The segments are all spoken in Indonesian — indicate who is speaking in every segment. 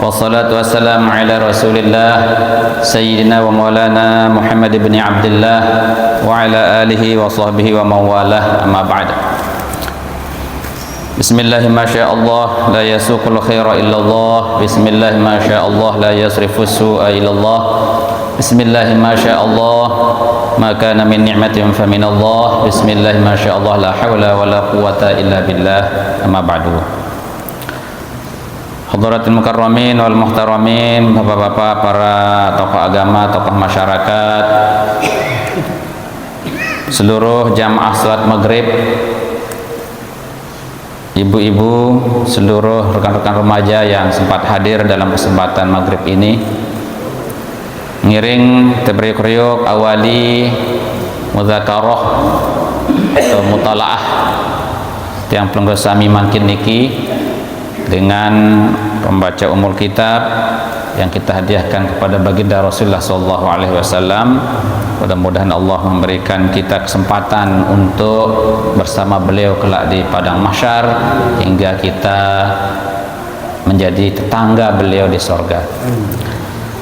Speaker 1: Wassalatu wassalamu ala rasulillah Sayyidina wa maulana Muhammad ibn Abdullah wa ala alihi wa sahbihi wa mawalah, amma ba'd. Bismillah ma sya'allah la yasuqul khaira illallah. Bismillah ma sya'allah la yasrifu su'a illallah. Bismillah ma sya'allah ma kana min ni'matin fa minallah. Bismillah ma sya'allah la hawla wa la quwwata illa billah, amma ba'du. Hadratul mukarramin wal muhtaramin, bapak-bapak, para tokoh agama, tokoh masyarakat, seluruh jamaah salat maghrib, ibu-ibu, seluruh rekan-rekan remaja yang sempat hadir dalam kesempatan maghrib ini, ngiring tebriuk-riuk awali mudzakarah atau mutalaah yang pelenggo sami mangkin niki dengan pembaca umul kitab yang kita hadiahkan kepada baginda Rasulullah SAW. Mudah-mudahan Allah memberikan kita kesempatan untuk bersama beliau kelak di padang mahsyar hingga kita menjadi tetangga beliau di sorga.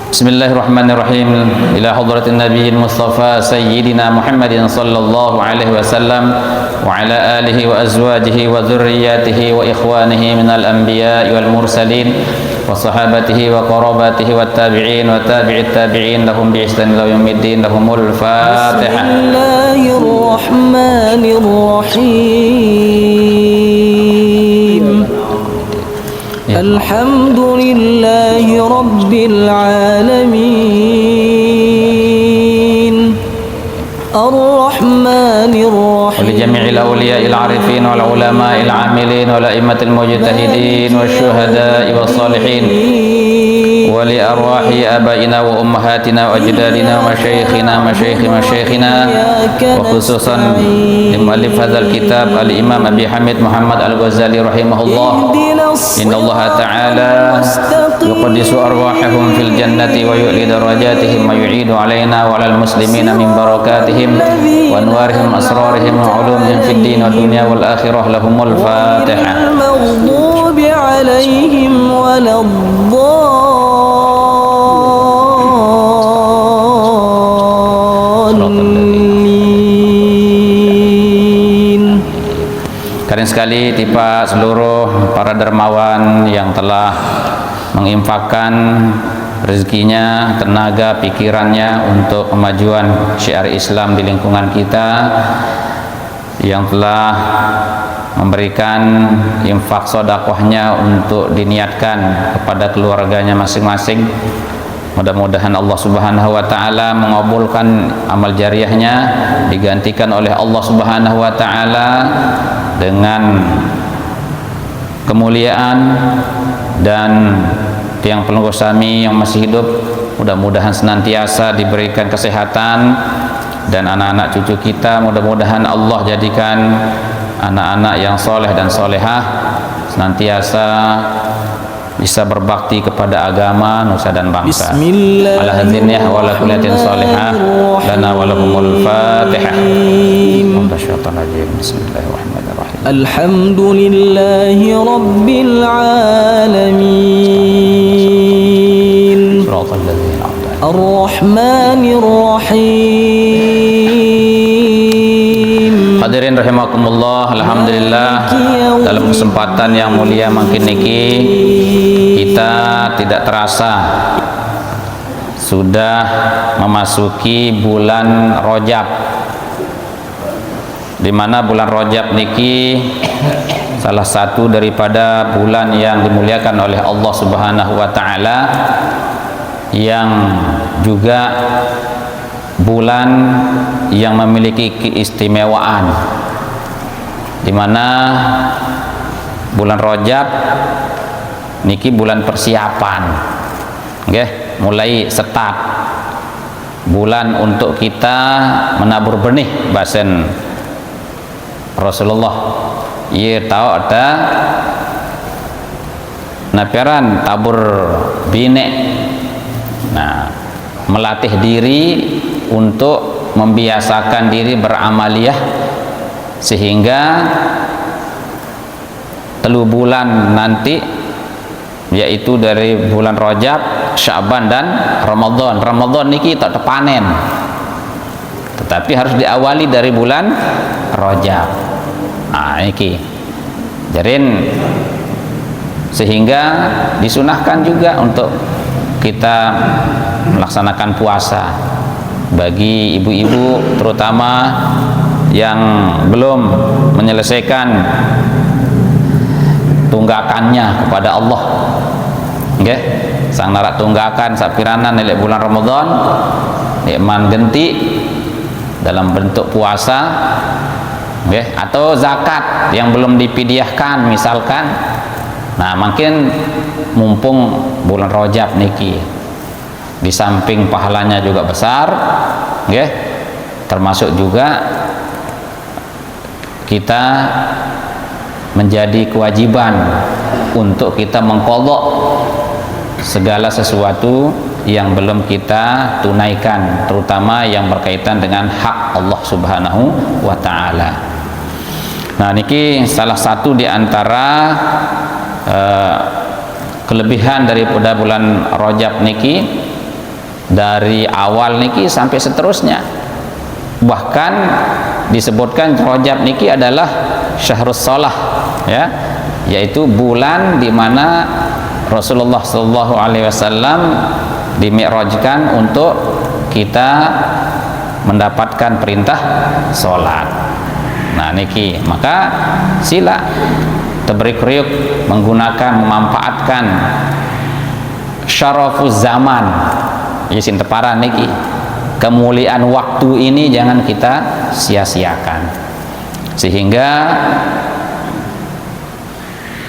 Speaker 1: Bismillahirrahmanirrahim. Ila hadratin nabiyil mustafa sayyidina Muhammadin sallallahu alaihi wasallam wa ala alihi wa azwajihi wa dhurriyyatihi wa ikhwanihi minal anbiya'i wal mursalin wa sahabatihi wa qarabatihi wa tabi'in wa tabi'it tabi'in lahum bi ihsan ila yaumiddin. Lahumul Fatihah. Bismillahirrahmanirrahim. Alhamdulillahi Rabbil Alamin Ar-Rahmanir Rahim. Wa li jami'il awliya'il 'arifin wal 'ulama'il 'amilin wal a'immatil mujtahidin wasyuhada'i was salihin wa li arwahi abaina wa ummahatina wa ajdadina wa masyayikhina masyayikhina wa khususan li muallif hadzal kitab al-Imam Abi Hamid Muhammad Al-Ghazali rahimahullah. Inna Allah ta'ala yuqaddisu arwahahum fil jannati wa yu'li darajatihim wa yu'idu alaina wa alal muslimina min barakatihim wa anwarihim asrarihim wa ulumihim fid din wa dunya wal akhirah. Lahumul Fatihah. Maghdubi alaihim waladdallin. Karen sekali tiba seluruh para dermawan yang telah menginfakkan rezekinya, tenaga, pikirannya untuk kemajuan syiar Islam di lingkungan kita, yang telah memberikan infak sedekahnya untuk diniatkan kepada keluarganya masing-masing. Mudah-mudahan Allah Subhanahu wa taala mengabulkan amal jariahnya, digantikan oleh Allah Subhanahu wa taala dengan kemuliaan, dan yang pelenggu sami yang masih hidup mudah-mudahan senantiasa diberikan kesehatan, dan anak-anak cucu kita mudah-mudahan Allah jadikan anak-anak yang soleh dan solehah, senantiasa bisa berbakti kepada agama, nusa dan bangsa. Ala hadziniyah wa ala kullatin salihah lana wa lahumul Fatihah. Bismillahirrahmanirrahim. Alhamdulillahi Rabbil Alamin.
Speaker 2: الرحمن الرحيم.
Speaker 1: Hadirin rahimakumullah, alhamdulillah dalam kesempatan yang mulia makin niki kita tidak terasa sudah memasuki bulan Rajab, di mana bulan Rajab niki salah satu daripada bulan yang dimuliakan oleh Allah Subhanahu wa taala, yang juga bulan yang memiliki keistimewaan, di mana bulan Rajab niki bulan persiapan, mulai start bulan untuk kita menabur benih. Bahasan Rasulullah ia tahu ada napiaran tabur binek, nah melatih diri untuk membiasakan diri beramaliyah sehingga 3 bulan nanti, yaitu dari bulan Rajab, Sya'ban dan Ramadan. Ramadan niki tak terpanen, tetapi harus diawali dari bulan Rajab. Nah niki jarin, sehingga disunahkan juga untuk kita melaksanakan puasa bagi ibu-ibu terutama yang belum menyelesaikan tunggakannya kepada Allah. Sang narak tunggakan sapiranan nilai bulan Ramadan nikman genti dalam bentuk puasa, atau zakat yang belum dipidyahkan misalkan. Nah makin mumpung bulan Rajab niki, di samping pahalanya juga besar, termasuk juga kita menjadi kewajiban untuk kita mengqadha segala sesuatu yang belum kita tunaikan, terutama yang berkaitan dengan hak Allah Subhanahu wa taala. Nah niki salah satu di antara kelebihan daripada bulan Rajab niki, dari awal niki sampai seterusnya. Bahkan disebutkan Rajab niki adalah syahrus shalah, yaitu bulan di mana Rasulullah sallallahu alaihi wasallam dimi'rajkan untuk kita mendapatkan perintah salat. Nah niki, maka sila terberi-kriuk menggunakan, memanfaatkan syarafuz zaman, isin teparan niki, kemuliaan waktu ini jangan kita sia-siakan, sehingga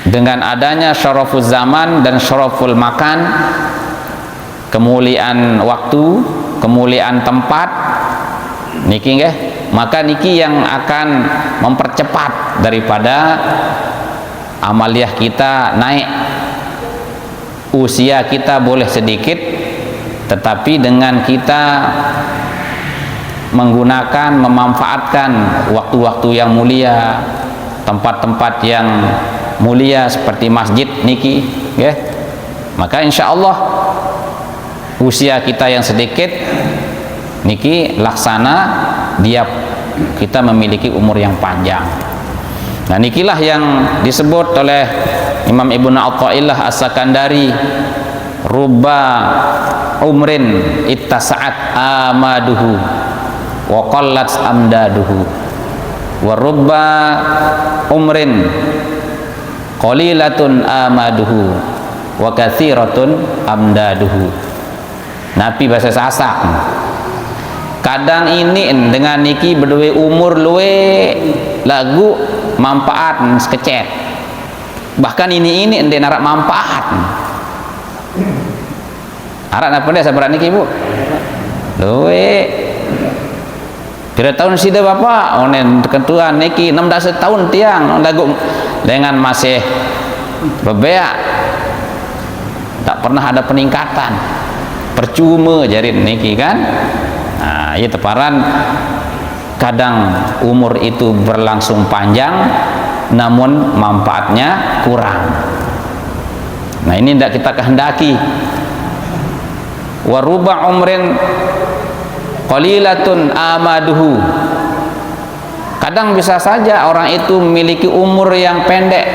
Speaker 1: dengan adanya syarafuz zaman dan syaraful makan, kemuliaan waktu, kemuliaan tempat niki maka niki yang akan mempercepat daripada amaliyah kita naik. Usia kita boleh sedikit, tetapi dengan kita menggunakan, memanfaatkan waktu-waktu yang mulia, tempat-tempat yang mulia seperti masjid niki, maka insya Allah usia kita yang sedikit niki laksana dia kita memiliki umur yang panjang. Nah nikilah yang disebut oleh Imam Ibnu Athaillah As-Sakandari, rubba umrin ittasa'at amaduhu wa qallat amdaduhu wa rubba umrin qalilatun amaduhu wa katsiratun amdaduhu. Nabi bahasa Sasak, kadang ini dengan niki berdua umur luwe lagu manfaat sekecet, bahkan ini ende narak manfaat arak napa dia sabar niki bu luwe kira tahun sida bapak onen ketuan niki 16 tahun tiang lagu dengan masih bebeak, tak pernah ada peningkatan, percuma jarin niki kan. Nah iya teparan, kadang umur itu berlangsung panjang namun manfaatnya kurang. Nah ini tidak kita kehendaki. wa ruba umrin qalilatun amaduhu. Kadang bisa saja orang itu memiliki umur yang pendek,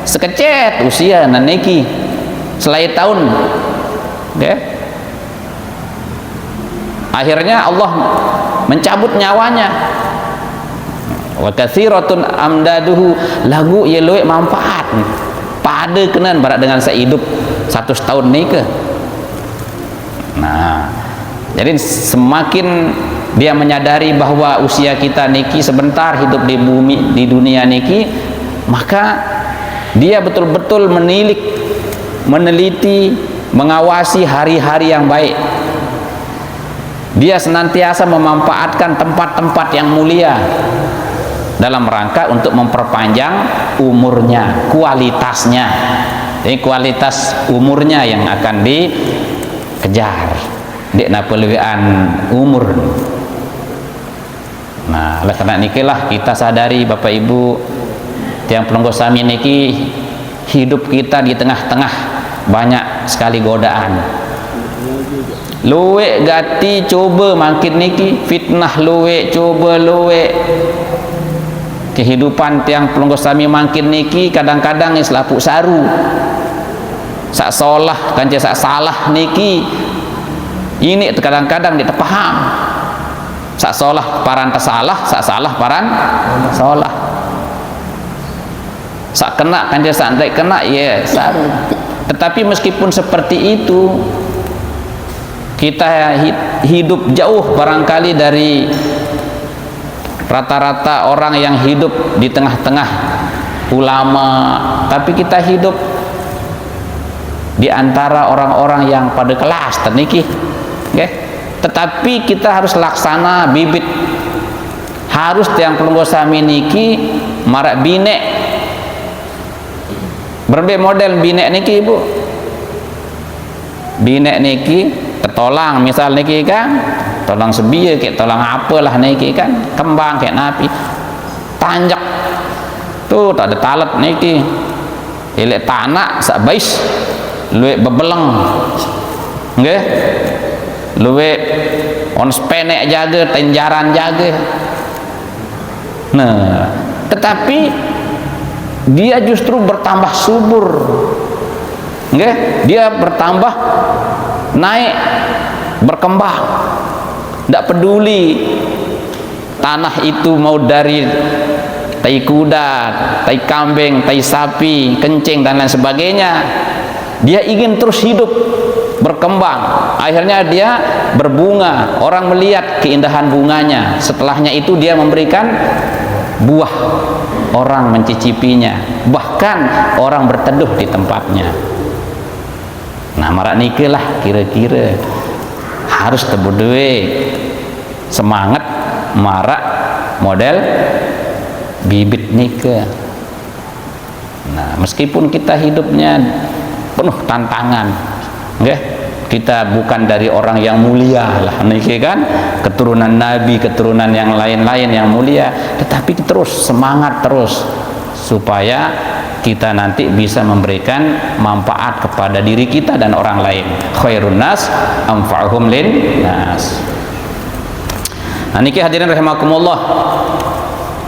Speaker 1: sekecet usia naniki selai tahun, okay? Akhirnya Allah mencabut nyawanya. Wa katsiratun amdaduhu, lagu ye luwe manfaat pada kenan barat dengan sehidup 100 tahun ni ke. Nah, jadi semakin dia menyadari bahwa usia kita niki sebentar hidup di bumi, di dunia niki, maka dia betul-betul menilik, meneliti, mengawasi hari-hari yang baik. Dia senantiasa memanfaatkan tempat-tempat yang mulia dalam rangka untuk memperpanjang umurnya, kualitasnya. Jadi kualitas umurnya yang akan dikejar. Dek napelewian umur. Nah, oleh karena nikilah kita sadari Bapak Ibu yang pelungguh sami niki, hidup kita di tengah-tengah banyak sekali godaan. Luwe gati coba makin niki, fitnah luwe coba luwe. Kehidupan tiang pelungguh sami makin niki kadang-kadang is lapuk saru. Sak solah kanca sak salah niki. Ini kadang-kadang dia terpaham. Sak solah paran tersalah, sak salah paran solah. Sak kena kan dia santai kena ya saru. Tetapi meskipun seperti itu, kita hidup jauh barangkali dari rata-rata orang yang hidup di tengah-tengah ulama, tapi kita hidup di antara orang-orang yang pada kelas terniki, okay? Tetapi kita harus laksana bibit, harus tiang pelungguh sami niki marak binek, berbagai model binek niki ibu, binek niki tertolang misal niki kan, tolang sebia kayak tolang apalah niki kan, kembang kayak napi, tanjak tuh tak ada talat niki, ilek tanah sak bais, luwe bebeleng, nggih. Luwe on spenek jaga, tenjaran jaga. Nah, tetapi dia justru bertambah subur, nggih? Dia bertambah naik, berkembang. Tidak peduli tanah itu mau dari tai kuda, tai kambing, tai sapi, kencing dan lain sebagainya. Dia ingin terus hidup, berkembang. Akhirnya dia berbunga, orang melihat keindahan bunganya. Setelahnya itu dia memberikan buah, orang mencicipinya, bahkan orang berteduh di tempatnya. Nah, marak nikilah kira-kira harus tebudue semangat marak model bibit nika. Nah, meskipun kita hidupnya penuh tantangan, nggih, kita bukan dari orang yang mulia lah niki kan, keturunan nabi, keturunan yang lain-lain yang mulia, tetapi terus semangat terus supaya kita nanti bisa memberikan manfaat kepada diri kita dan orang lain. Khairun nas anfa'uhum lin nas. Nah, niki hadirin rahimakumullah,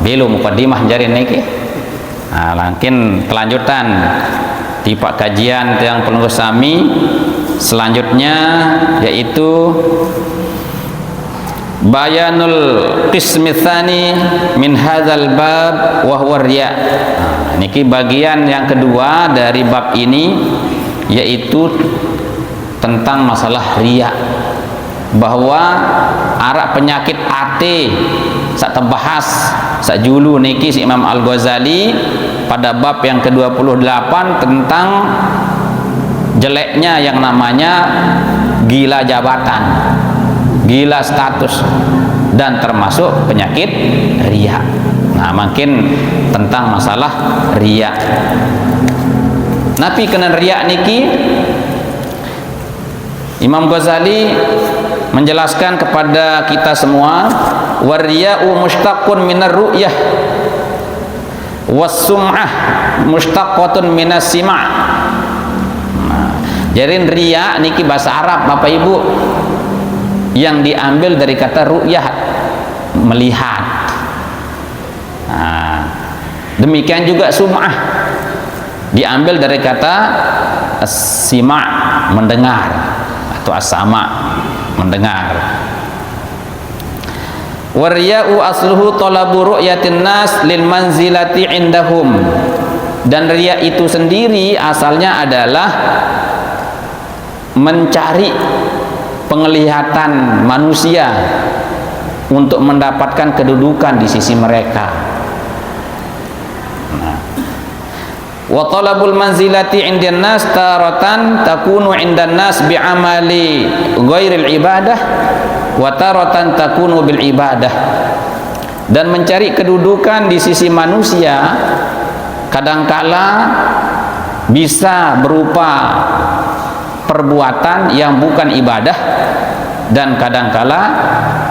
Speaker 1: belum mukaddimah jari niki. Nah, mungkin kelanjutan di pak kajian yang pelungguh sami selanjutnya, yaitu bayanul qismi tsani min hadzal bab wa huwa riya. Nah, niki bagian yang kedua dari bab ini, yaitu tentang masalah riya, bahwa arak penyakit ate sak tebahas sak julu niki si Imam Al-Ghazali pada bab yang ke-28 tentang jeleknya yang namanya gila jabatan, gila status, dan termasuk penyakit riya. Nah, makin tentang masalah riya. Nabi kena riya niki, Imam Ghazali menjelaskan kepada kita semua, wariya'u mushtaqun minar ru'yah was sum'ah mushtaqatun minas sima'. Nah, Jadi riya niki bahasa Arab Bapak Ibu yang diambil dari kata ru'yah, melihat. Nah, demikian juga sum'ah diambil dari kata as-sima', mendengar, atau as-sama', mendengar. Warya'u asluhu talabu ru'yatin nas lil manzilati indahum. Dan riya itu sendiri asalnya adalah mencari penglihatan manusia untuk mendapatkan kedudukan di sisi mereka. Wa talabul manzilati indan nas taratan takunu indan nas bi'amali ghairil ibadah wa taratan takunu bil ibadah. Dan mencari kedudukan di sisi manusia kadangkala bisa berupa perbuatan yang bukan ibadah dan kadangkala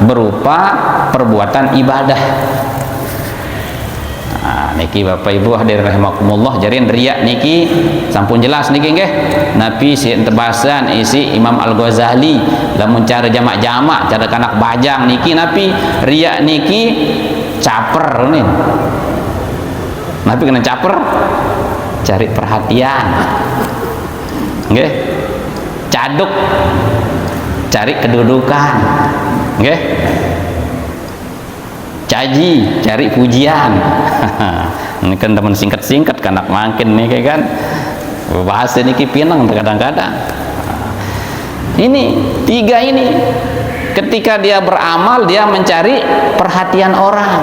Speaker 1: berupa perbuatan ibadah. Nah, niki Bapak Ibu hadirin rahimakumullah, jadi riya niki sampun jelas niki nggih. Nabi si tebasan isi Imam Al-Ghazali lamun cara jamak-jamak cara kanak bajang niki napi riya niki caper nih. Nabi kena caper cari perhatian. Nggih. Caduk cari kedudukan. Nggih. Caji cari pujian. Ini kan teman singkat-singkat kanak makin nih kan bahasa ini pinang kadang-kadang. Ini tiga ini ketika dia beramal dia mencari perhatian orang.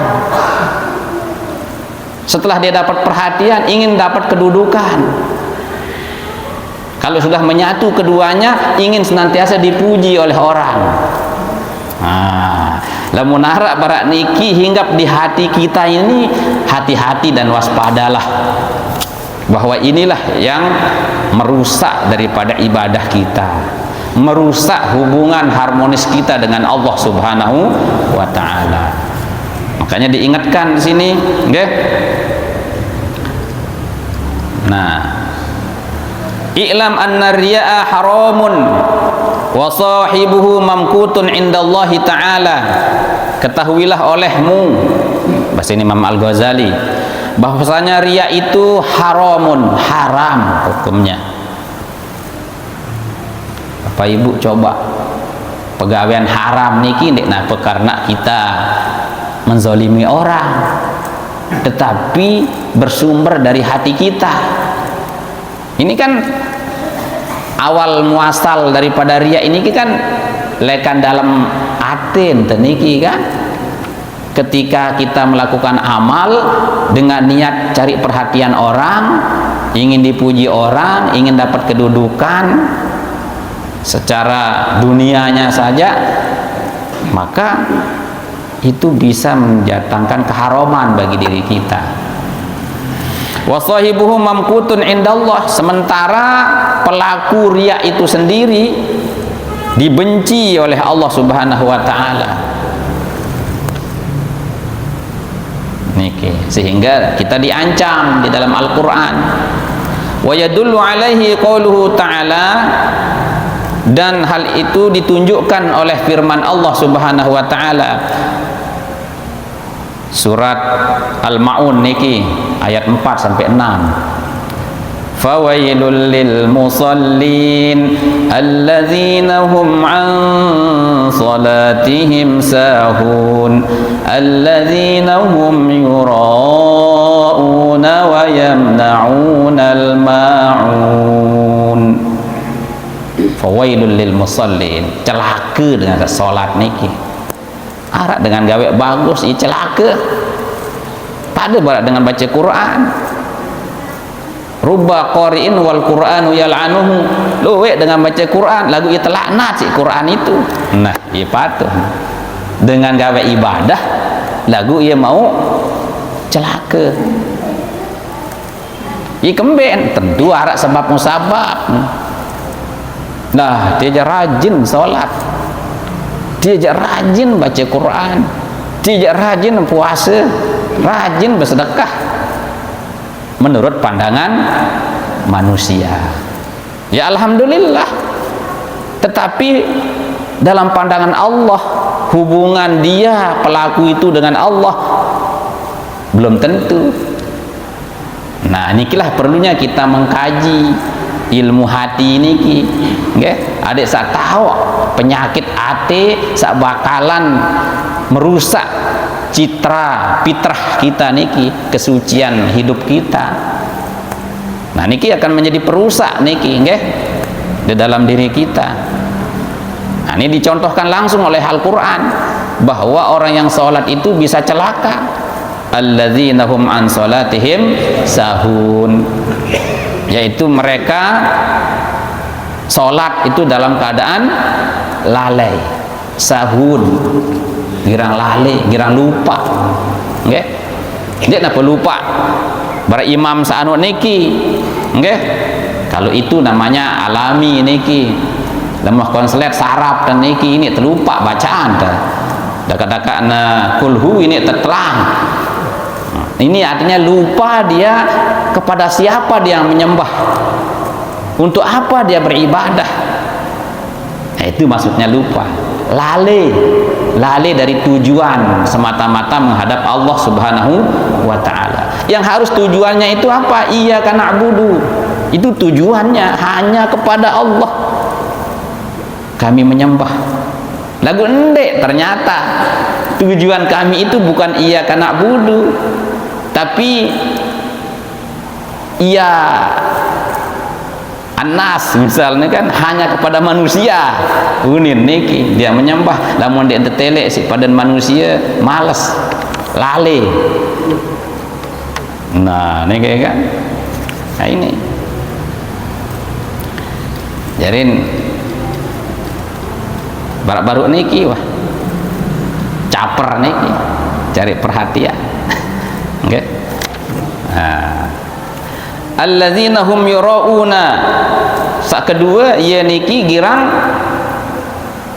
Speaker 1: Setelah dia dapat perhatian ingin dapat kedudukan. Kalau sudah menyatu keduanya ingin senantiasa dipuji oleh orang. Lamun harap barak niki hinggap di hati kita ini, hati-hati dan waspadalah bahwa inilah yang merusak daripada ibadah kita, merusak hubungan harmonis kita dengan Allah Subhanahu wa taala. Makanya diingatkan di sini, nggih. Nah, i'lam anna riya'a haramun wa sahibuhu mamkutun indallahi ta'ala. Ketahuilah olehmu, bahasa ini Imam Al-Ghazali, bahwasanya riya itu haramun, haram hukumnya. Bapak Ibu coba pegawaian haram niki ndek napa karena kita menzalimi orang, tetapi bersumber dari hati kita. Ini kan awal muasal daripada riya ini kan lekan dalam atin teniki kan. Ketika kita melakukan amal dengan niat cari perhatian orang, ingin dipuji orang, ingin dapat kedudukan secara dunianya saja, maka itu bisa mendatangkan keharaman bagi diri kita. Wa sahibuhu mamkutun indallah, sementara pelaku riya itu sendiri dibenci oleh Allah Subhanahu wa taala. Niki sehingga kita diancam di dalam Al-Qur'an. Wa yadullu alaihi qauluhu ta'ala, dan hal itu ditunjukkan oleh firman Allah Subhanahu wa taala surat Al-Maun niki ayat 4 sampai 6. Fawailul lil musallin alladzina hum an salatihim sahun alladzina hum yura'una wa yamna'unal ma'un. Fawailul lil musallin, celaka dengan salat niki. Arak dengan gawe bagus i celaka. Pada barak dengan baca Quran. Rubba qari'in wal Qur'anu yal'anuhu. Luwe dengan baca Quran lagu ia telaknat si Quran itu. Nah, ia patuh. Dengan gawe ibadah lagu ia mau celaka. I kemben tentu arak sebab musabab. Nah, dia rajin salat. Dia rajin baca Quran, dia rajin puasa, rajin bersedekah menurut pandangan manusia. Ya alhamdulillah. Tetapi dalam pandangan Allah, hubungan dia pelaku itu dengan Allah belum tentu. Nah, inilah perlunya kita mengkaji ilmu hati niki, nggih. Adik sak tahu penyakit hati sak bakalan merusak citra fitrah kita niki, kesucian hidup kita. Nah, niki akan menjadi perusak niki, nggih, di dalam diri kita. Nah, ini dicontohkan langsung oleh Al-Quran bahwa orang yang sholat itu bisa celaka. Alladzina hum an sholatihim sahun, yaitu mereka sholat itu dalam keadaan lalai, sahun, girang lalai, girang lupa, nggih. Dia kenapa lupa? Berimam saanu niki, nggih. Kalau itu namanya alami niki. Lemah konslet sarap dan niki ini terlupa bacaan dah. Dekat-dekat na kulhu ini tertelang. Ini artinya lupa dia kepada siapa dia menyembah, untuk apa dia beribadah. Nah, itu maksudnya lupa, lalai dari tujuan, semata-mata menghadap Allah Subhanahu wa ta'ala. Yang harus tujuannya itu apa? Iyyaka na'budu, itu tujuannya hanya kepada Allah kami menyembah. Lagu endek, ternyata tujuan kami itu bukan iyyaka na'budu, tapi iya anas misalnya kan, hanya kepada manusia. Unin niki dia menyembah, lamun dia telek si padan manusia malas, lale. Nah, niki kan. Nah, ini. Jarin baru niki wah. Caper niki, cari perhatian. Okay. Alladzina hum yurauna. Sak kedua ia niki girang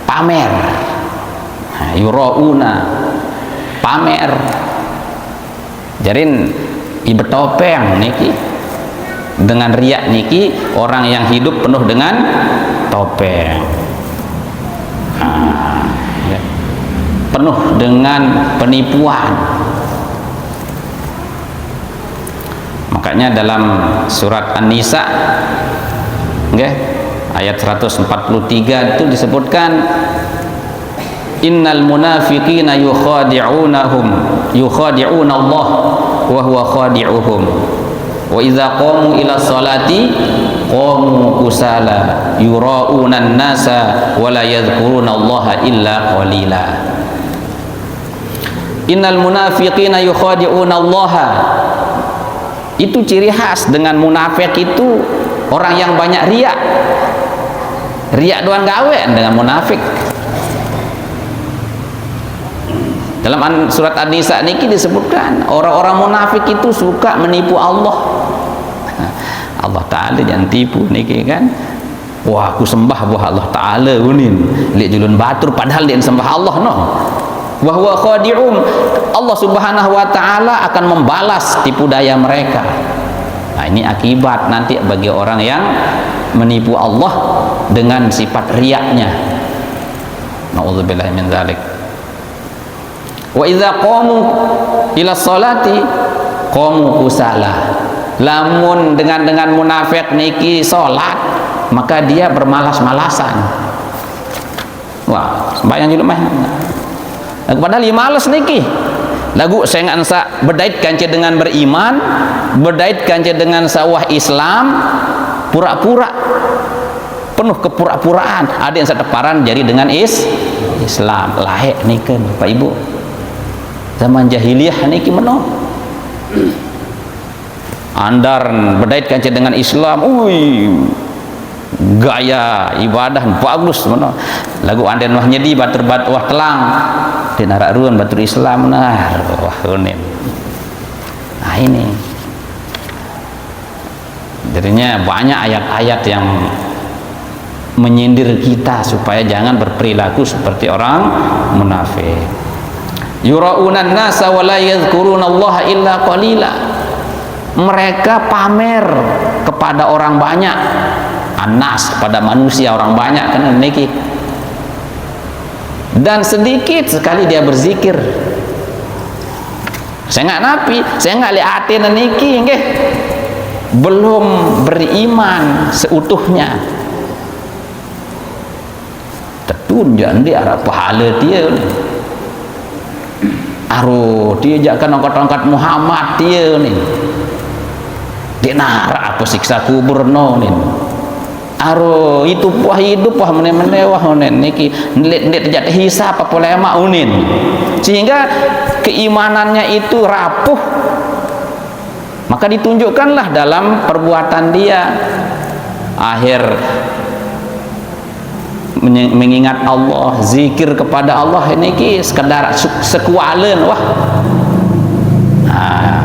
Speaker 1: pamer. Yurauna, pamer. Jarin ibu topeng niki, dengan riak niki orang yang hidup penuh dengan topeng, penuh dengan penipuan. Makanya dalam surat An-Nisa, okay, ayat 143 itu disebutkan, innal munafiqina yukhadi'una Allah wa huwa khadi'uhum wa idza qamu ila sholati qamu kusala yura'una an-nasa wa la yadhkuruna Allah illa qalila. Innal munafiqina yukhadi'una Allah, itu ciri khas dengan munafik itu orang yang banyak riak. Riak doang gawe dengan munafik. Dalam surat An-Nisa niki disebutkan orang-orang munafik itu suka menipu Allah. Allah Ta'ala jangan tipu niki kan. Wah, aku sembah buah Allah Ta'ala unin lihat julun batur padahal dia sembah Allah no. Wa huwa khadi'um, Allah Subhanahu wa ta'ala akan membalas tipu daya mereka. Nah, ini akibat nanti bagi orang yang menipu Allah dengan sifat riaknya. Nauzubillahi min dzalik. Wa idza qamu ila sholati qamu kusala. Lamun dengan munafik niki salat, maka dia bermalas-malasan. Wah, sembahyang juga mah. Padahal dia malas niki. Lagu saya ngansa berdait kanca dengan beriman, berdait kanca dengan sawah Islam, pura-pura, penuh kepura-puraan. Ada yang seteparan jadi dengan Islam. Lahek niki Bapak Ibu. Zaman jahiliyah niki meno. Andar berdait kanca dengan Islam, gaya ibadah bagus meno. Lagu anden wah nyedi batur-batur wah telang. Dinarak ruan batur Islam nah wah unin. Nah ini jadinya banyak ayat-ayat yang menyindir kita supaya jangan berperilaku seperti orang munafik. Yura'unan nasa wa la yadhkurunallaha illa qalila. Mereka pamer kepada orang banyak anas, kepada manusia, orang banyak kena niki. Dan sedikit sekali dia berzikir. Saya nggak napi, saya nggak liatin niki, nggih. Belum beriman seutuhnya. Tertunjuk dia arah pahala dia. Aruh, dia jakkan angkat-angkat Muhammad dia ni. Dia narak apa siksa kubur no ni. Aruh, itu puah hidup puah meneh-meneh wah onen niki ndelik terjadi hisab apa lemak unin. Sehingga keimanannya itu rapuh. Maka ditunjukkanlah dalam perbuatan dia. Akhir mengingat Allah, zikir kepada Allah ini ki sekedar sekualen wah. Nah,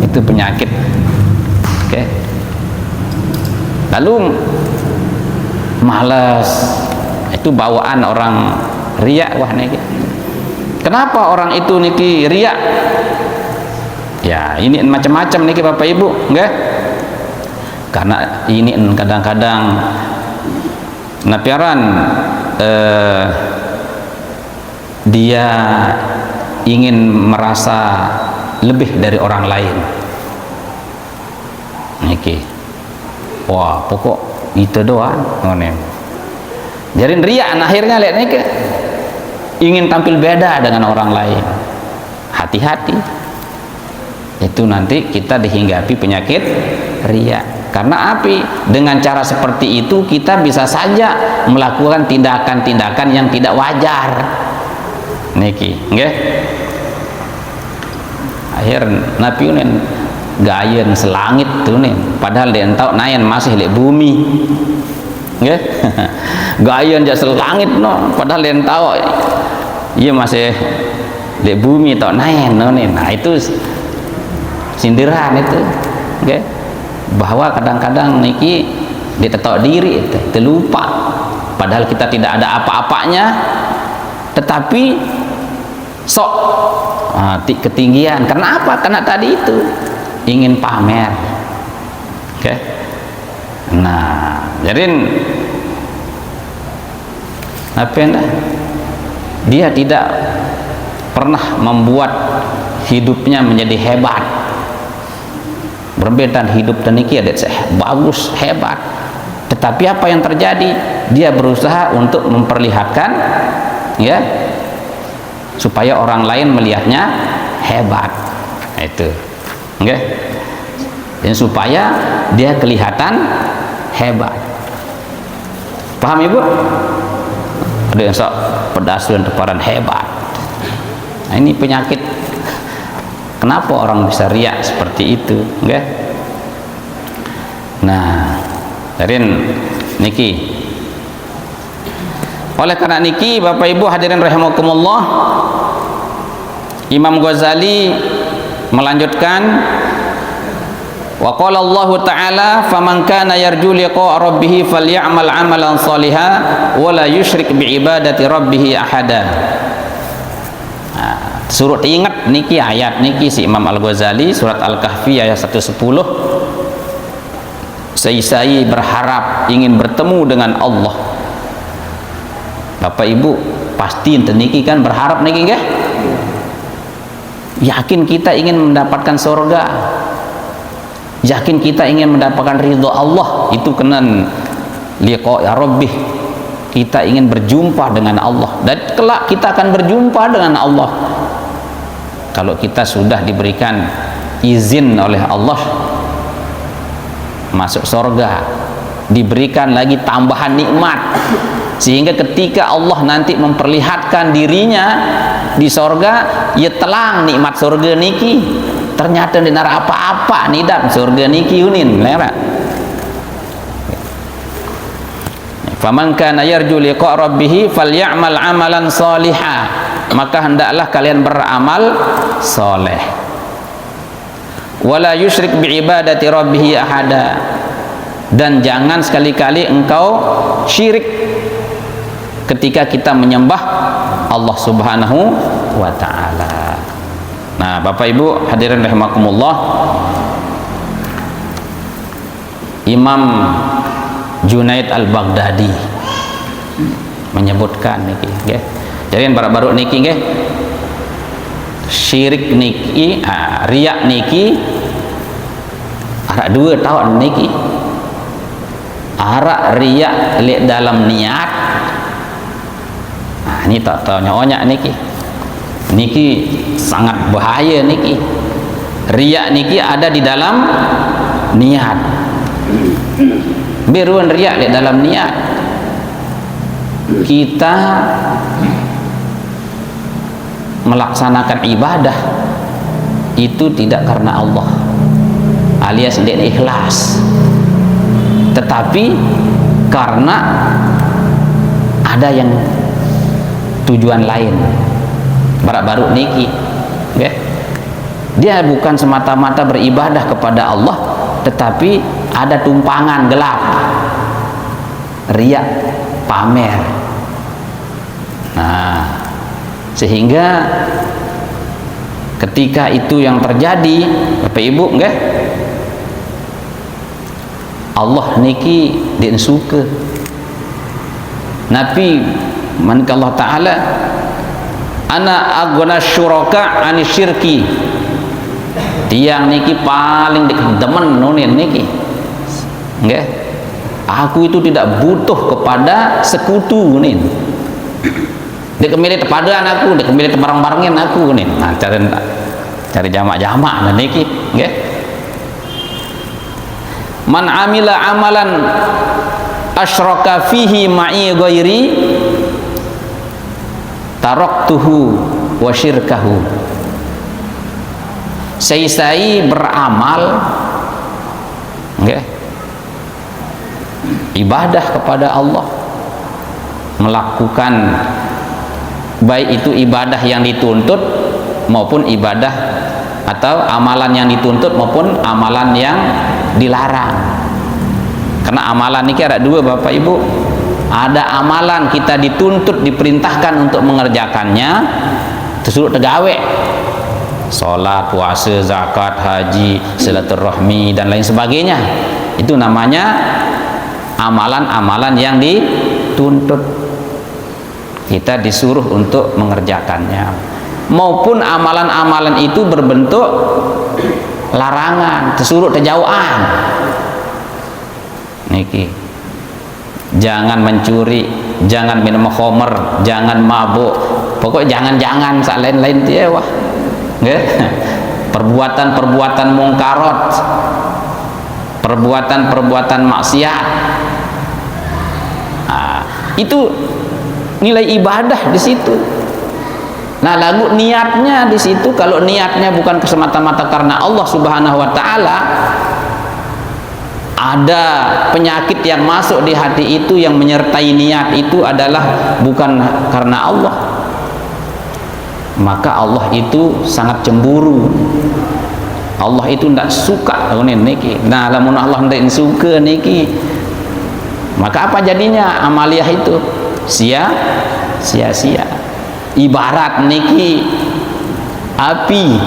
Speaker 1: itu penyakit. Oke. Lalu malas, itu bawaan orang riak wah niki. Kenapa orang itu niki riak? Ya, ini macam-macam niki Bapak Ibu, nggih. Karena ini kadang-kadang napiaran dia ingin merasa lebih dari orang lain. Niki. Wah, pokok itu doang ngono. Jadi riak akhirnya lihat niki ingin tampil beda dengan orang lain. Hati-hati. Itu nanti kita dihinggapi penyakit riak. Karena api dengan cara seperti itu kita bisa saja melakukan tindakan-tindakan yang tidak wajar. Niki, nggih. Akhir napiunen gayen selangit tuh nih, padahal dia tahu nayan masih di bumi. Nggih. Gayen jak selangit no, padahal dia tahu iya masih di bumi tau nayan no nih. Nah, itu sindiran itu, okay? Bahwa kadang-kadang niki ditetok diri, terlupa, padahal kita tidak ada apa-apanya, tetapi sok ketinggian. Karena apa? Karena tadi itu ingin pamer, okay? Nah, jadi apa enggak? Dia tidak pernah membuat hidupnya menjadi hebat. Berbeda hidup dan niki ada bagus hebat, tetapi apa yang terjadi, dia berusaha untuk memperlihatkan ya supaya orang lain melihatnya hebat. Itu okay? Dan supaya dia kelihatan hebat. Paham Ibu? Ada yang sok pedas dan teparan hebat. Nah, ini penyakit. Kenapa orang bisa riak seperti itu, okay? Nah, dari niki. Oleh karena niki, Bapak Ibu hadirin rahimakumullah, Imam Ghazali melanjutkan, wa qala Allah Ta'ala, faman kana yarju liqa'a rabbih falyamal 'amalan shalihan wa la yusyrik bi ibadati rabbih ahada. Suruh ingat niki ayat niki si Imam Al-Ghazali, surat Al-Kahfi ayat 110. Saya berharap ingin bertemu dengan Allah. Bapak Ibu pasti niki kan berharap niki nggih? Yakin kita ingin mendapatkan surga. Yakin kita ingin mendapatkan ridho Allah, itu kenan liqa ya rabbih. Kita ingin berjumpa dengan Allah, dan kelak kita akan berjumpa dengan Allah kalau kita sudah diberikan izin oleh Allah masuk surga, diberikan lagi tambahan nikmat, sehingga ketika Allah nanti memperlihatkan dirinya di surga, ya telang nikmat surga niki, ternyata dinar apa-apa nidap surga niki unin lera. Faman kana yarju liqa rabbih falyamal 'amalan shalihan, maka hendaklah kalian beramal soleh. Wala yusyrik bi ibadati rabbih ahada, dan jangan sekali-kali engkau syirik ketika kita menyembah Allah Subhanahu wa ta'ala. Nah, Bapak Ibu hadirin rahimakumullah, Imam Junaid al-Baghdadi menyebutkan niki nggih. Jadi baru niki nggih, syirik niki, riya niki arak 2 tahun niki. Arak riya li dalam niat. Nah, ini tak tahu nyonya niki. Niki sangat bahaya niki. Riya niki ada di dalam niat. Biruan riya di dalam niat. Kita melaksanakan ibadah itu tidak karena Allah, alias tidak ikhlas, tetapi karena ada yang tujuan lain. Baru niki ya. Dia bukan semata-mata beribadah kepada Allah, tetapi ada tumpangan gelap, riya, pamer. Nah, sehingga ketika itu yang terjadi, Bapak Ibu nggih, Allah niki din suka. Nabi man Allah taala ana aghna syuraka ani syirki. Tiang niki paling demen nunin niki. Nggih. Aku itu tidak butuh kepada sekutu nih. Dia kemilih tepadaan aku, dia kemilih barang-barangin aku nih. Nah, cari jamak-jamak nah niki, nggih. Man amila amalan asyraka fihi ma'i ghairi taraktuhu wa syirkahu. Saya beramal nggih, ibadah kepada Allah, melakukan baik itu ibadah yang dituntut maupun ibadah atau amalan yang dituntut maupun amalan yang dilarang. Karena amalan ini ada 2 Bapak Ibu. Ada amalan kita dituntut, diperintahkan untuk mengerjakannya, disuruh tegawe, sholat, puasa, zakat, haji, silaturahmi dan lain sebagainya. Itu namanya amalan-amalan yang dituntut, kita disuruh untuk mengerjakannya. Maupun amalan-amalan itu berbentuk larangan, disuruh terjauhan. Niki, jangan mencuri, jangan minum khamr, jangan mabuk, pokoknya jangan-jangan sak lain-lain dia wah. Nggih. Perbuatan-perbuatan mungkarat, perbuatan-perbuatan maksiat. Nah, itu nilai ibadah di situ. Nah, lalu niatnya di situ, kalau niatnya bukan semata-mata karena Allah Subhanahu wa taala, ada penyakit yang masuk di hati itu yang menyertai niat itu adalah bukan karena Allah. Maka Allah itu sangat cemburu. Allah itu tidak suka niki. Nah, lamun Allah tidak suka niki, maka apa jadinya amaliyah itu? Sia-sia. Ibarat niki api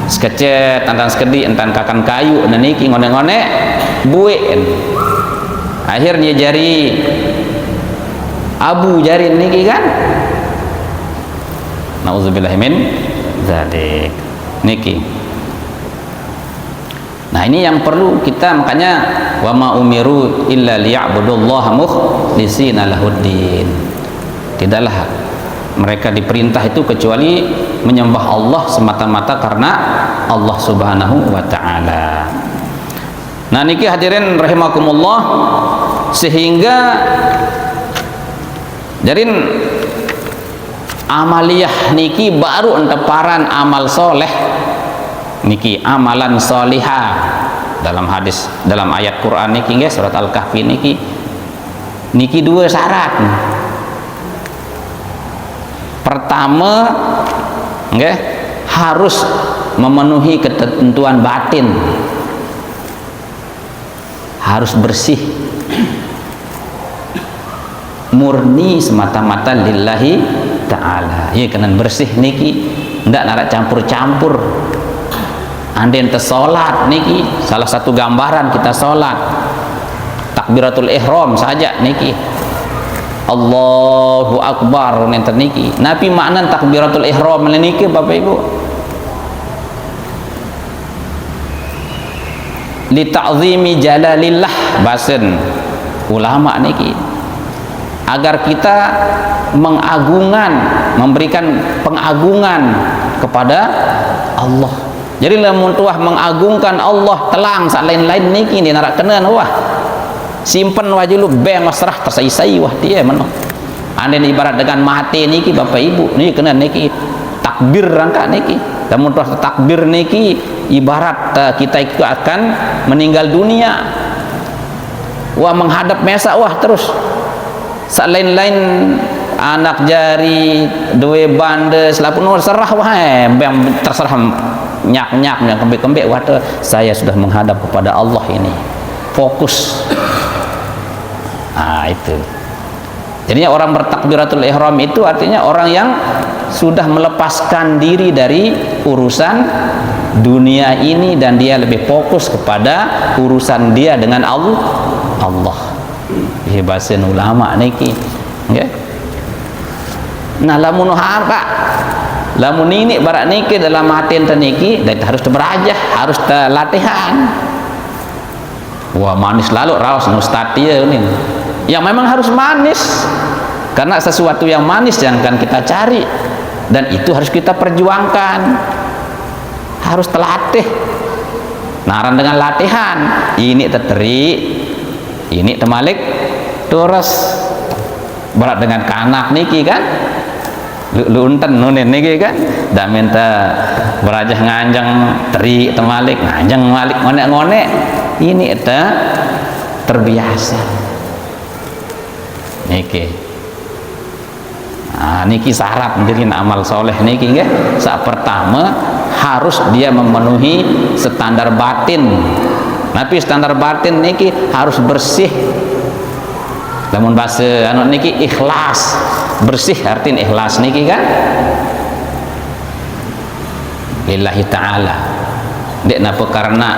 Speaker 1: sekecet entan sekedi entan kakan kayu dan niki ngone-ngone bueen. Akhirnya jari abu jari niki kan. Nauzubillah min dzalik niki. Nah, ini yang perlu kita, makanya wa ma umiru illa liya'budullaha mukhlishina lahuddin. Tidaklah mereka diperintah itu kecuali menyembah Allah semata-mata karena Allah Subhanahu wa taala. Nah, niki hadirin rahimakumullah, sehingga jarin amaliyah niki baru enteparan amal soleh niki, amalan solihah. Dalam hadis, dalam ayat Quran niki nggih, surat Al-Kahfi niki 2 syarat. Pertama nggih, harus memenuhi ketentuan batin, harus bersih, murni semata-mata lillahi ta'ala. Ya, kena bersih niki, ndak narak campur-campur. Andai ente sholat niki, salah satu gambaran kita sholat, takbiratul ihram saja niki Allahu Akbar nenten niki napi makna takbiratul ihram niki Bapak Ibu li ta'zimi jalalillah basen ulama niki agar kita memberikan pengagungan kepada Allah. Jadi lamun tuah mengagungkan Allah telang sak lain-lain niki di narak kenan wah simpen wajulu beng masrah tersai-sai wah dia meno anden ibarat dengan mati niki Bapak Ibu niki kenan niki takbir rangka niki lamun tuah takbir niki ibarat kita itu akan meninggal dunia wah menghadap mesa wah terus sak lain-lain anak jari dua bande selapun serah wah beng terserah nyak-nyak yang kembek-kembek waduh saya sudah menghadap kepada Allah ini fokus itu jadinya orang bertakbiratul ihram itu artinya orang yang sudah melepaskan diri dari urusan dunia ini dan dia lebih fokus kepada urusan dia dengan Allah hebasin ulama niki okay? Nah lamun harka lamun ini barak niki dalam hati ente niki dan harus berajah harus latihan wah manis lalu raos ustad dia ini yang memang harus manis karena sesuatu yang manis yang akan kita cari dan itu harus kita perjuangkan harus terlatih naran dengan latihan ini terteri ini temalik terus berat dengan kanak niki kan lu unten nunin niki kan dak minta berajah nganjang teri temalik nganjang malik ngonek-ngonek ini eta terbiasa niki niki syarat menjadi amal soleh niki nggih sak pertama harus dia memenuhi standar batin tapi standar batin niki harus bersih namun bahasa anu niki ikhlas bersih artinya ikhlas niki kan lillahi ta'ala dek napa karena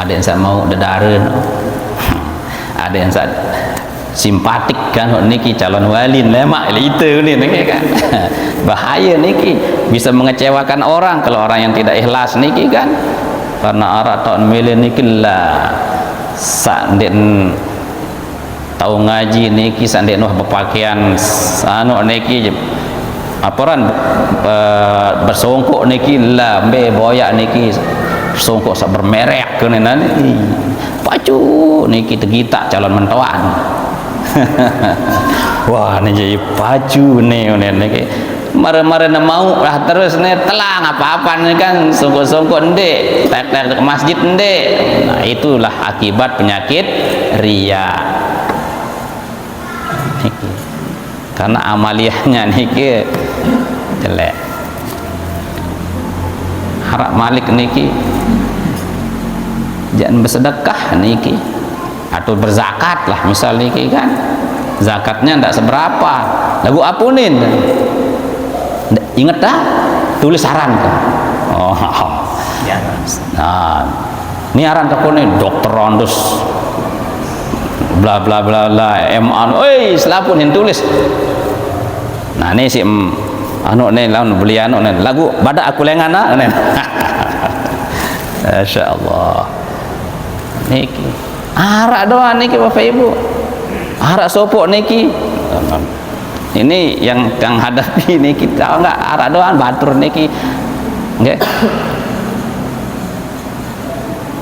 Speaker 1: ada yang saya mau dedaren ada yang saya simpatik kan niki calon wali lemak itu niki kan bahaya niki bisa mengecewakan orang kalau orang yang tidak ikhlas niki kan karena arah tahun milih niki lah sanden tahu ngaji niki sanden wah berpakaian anu niki apuran bersongkok niki lah be boyak niki songkok sak bermerek kenenan pacu niki tegita calon mentuan wah ini jadi pacu nih niki mare-mare mau lah terus nih telang apa-apa nih kan songkok-songkok ndek tek-tek ke masjid ndek nah itulah akibat penyakit ria niki karena amaliyahnya niki jelek harap malik niki jangan bersedekah niki atau berzakat lah misal niki kan zakatnya ndak seberapa lagu apunin inget dah tulis saran kan nah ini aran kakone dokter rondus bla bla bla bla MA selapun yang tulis nah ini si anu nih lawan beli anu nih lagu badak aku lengana nih Masya Allah niki arak doa niki Bapak Ibu arak sopok niki ini yang hadapi niki tahu nggak arak doa batur niki nggak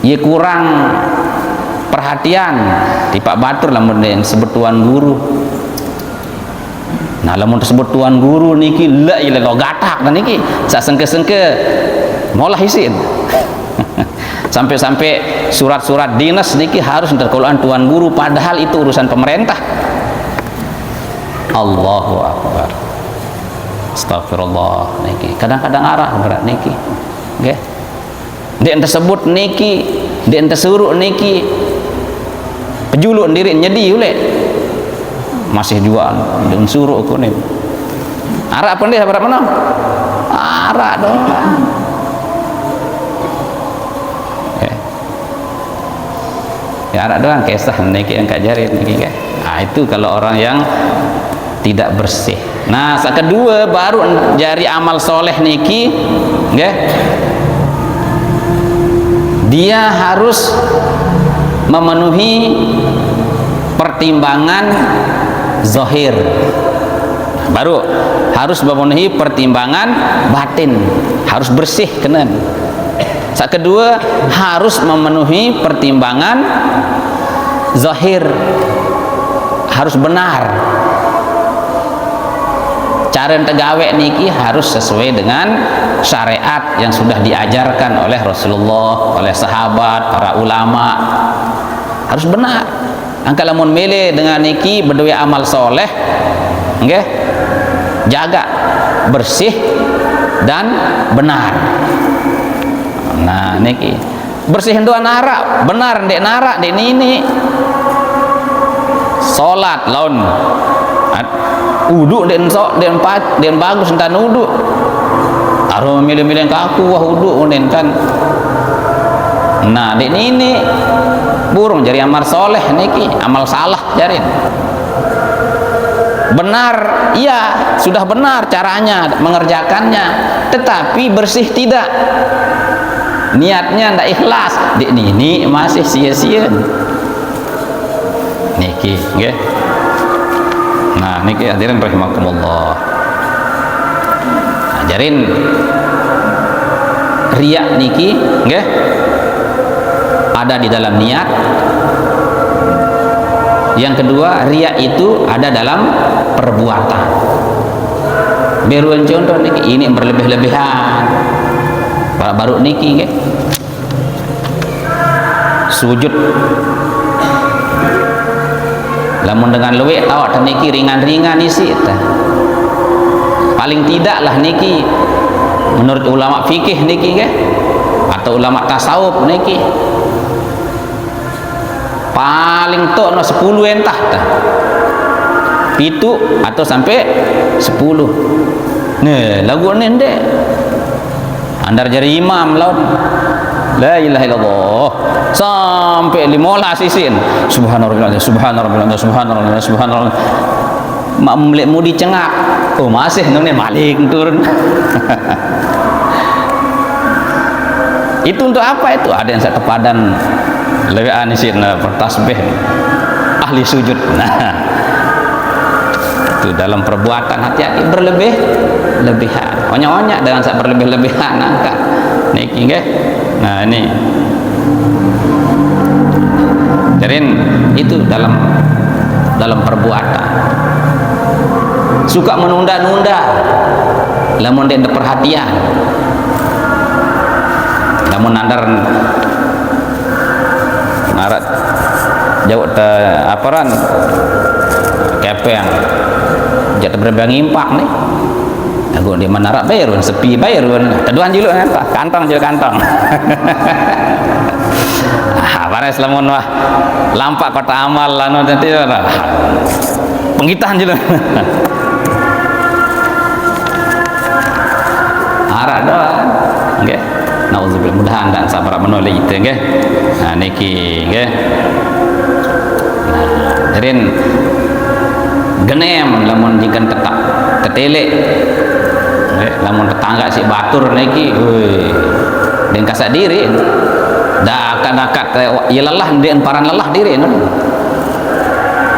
Speaker 1: ya kurang perhatian di Pak Batur lamun yang sebut tuan guru nah lamun tersebut tuan guru niki la ilah gatak dan niki sak sengke-sengke molah isin sampai-sampai surat-surat dinas niki harus terkeluaran tuan guru padahal itu urusan pemerintah. Allahu Akbar astagfirullah niki kadang-kadang arah berat niki nggih dia tersebut niki dia tersuruh niki pejuluk diri nyedi ule masih jual dan suruh aku nih arak apa dia berapa mana arak doang Ya anak doang kisah niki yang kajarin niki kan. Nah, itu kalau orang yang tidak bersih. Nah, kedua baru jari amal soleh niki, nggih. Dia harus memenuhi pertimbangan zahir. Baru harus memenuhi pertimbangan batin, harus bersih kenen. Kedua harus memenuhi pertimbangan zahir, harus benar. Cara tegawe niki harus sesuai dengan syariat yang sudah diajarkan oleh Rasulullah, oleh sahabat, para ulama. Harus benar. Angka lamun milih dengan niki berdua amal soleh, nggih, jaga bersih dan benar. Nah niki bersihin doa nara, benar dek nara dek nini. Salat laun uduk den sok den pat den bagus entan uduk. Taruh milih-milih kaku wah uduk unen kan. Nah dek nini burung jari amal soleh niki, amal salah jarin. Benar, iya sudah benar caranya mengerjakannya, tetapi bersih tidak. Niatnya ndak ikhlas, dek nini masih sia-sia. Niki, nggih. Nah, niki hadirin rahimakumullah. Ajarin riya niki, nggih. Ada di dalam niat. Yang kedua, riya itu ada dalam perbuatan. Beruan contoh niki, ini berlebih-lebihan. Baru niki nggih. Sujud lamun dengan luwek awak niki ringan-ringan isi tah. Paling tidaklah niki menurut ulama fikih niki nggih atau ulama tasawuf niki paling tok no 10 entah tah. 7 atau sampai 10. Nah, lagu ni ndek. Andar jari imam laut. La ilaha illallah sampai 15 isin subhanallah subhanallah subhanallah subhanallah mak melek mudi cengak oh masih nune maling turun. Itu untuk apa itu? Ada yang satu padan lebih anisin bertasbih ahli sujud. Nah itu dalam perbuatan hati-hati berlebih-lebihan, onyak-onyak dengan saat berlebih-lebihan angkat niki nggih. Nah ini jarin itu dalam perbuatan suka menunda-nunda lamun dia perhatian lamun nandar narat jauh te aparan kepeng jatuh berbang impak nih aku di menara bayarun sepi bayarun keduan juluk kantong juga kantong. Pares lamun wah lampak kota amal lanu nanti pengitahan juluk. Arah doang nggih. Nauzubillah mudahan dan sabar menoleh itu nggih. Nah niki nggih. Nah, derin genem lamun jingkan tetap ketelek lamun tetangga si batur niki den kasak diri dah akan-akan ya lelah den paran lelah diri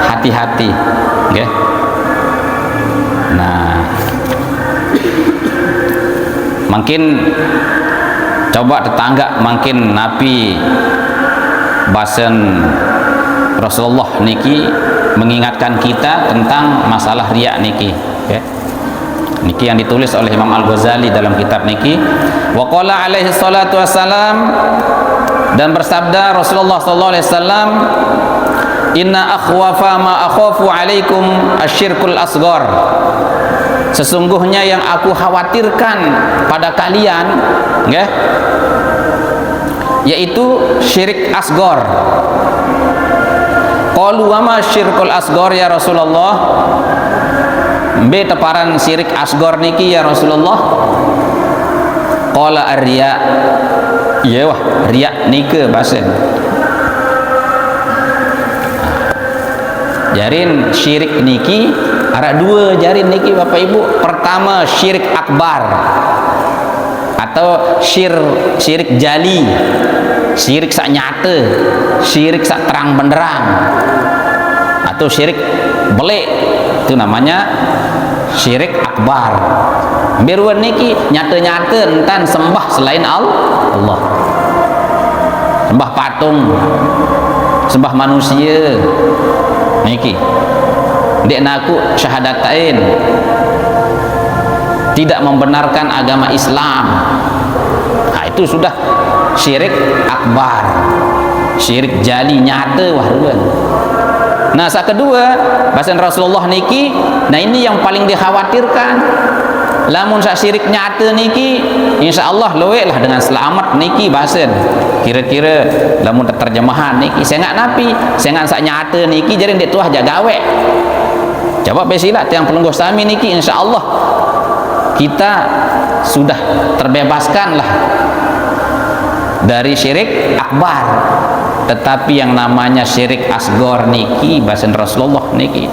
Speaker 1: hati-hati nggih. Nah mungkin coba tetangga mungkin Nabi bahasan Rasulullah niki mengingatkan kita tentang masalah riya niki okay. Niki yang ditulis oleh Imam Al-Ghazali dalam kitab niki wa qala alaihi salatu wassalam, dan bersabda Rasulullah sallallahu alaihi wasallam, inna akhwafa ma akhafu alaikum asyirkul asghar, sesungguhnya yang aku khawatirkan pada kalian nggih yaitu syirik asghar. Qalu wa ma syirkul asghar ya Rasulullah, be teparan syirik asghar niki ya Rasulullah. Qala ar-riya, iya wah riya nike bahasa Jarin syirik niki ada dua jarin niki Bapak Ibu. Pertama syirik akbar atau syirik jali, syirik sak nyata, syirik sak terang benderang, atau syirik belik, itu namanya syirik akbar. Biruan niki nyata-nyata entan sembah selain Allah, sembah patung, sembah manusia niki dek naku syahadatain, tidak membenarkan agama Islam. Nah, itu sudah syirik akbar, syirik jali nyata wahruan. Nah, saat kedua bahasa Rasulullah niki, nah ini yang paling dikhawatirkan. Lamun sak syirik nyata niki insyaallah loe lah dengan selamat niki bahasan. Kira-kira lamun terjemahan niki saya nggak napi, saya nggak sak nyata niki jadi dek tuah jaga gawe. Coba besilat yang pelungguh sami niki insyaallah kita sudah terbebaskan lah dari syirik akbar. Tetapi yang namanya syirik asgor niki bahasa Rasulullah niki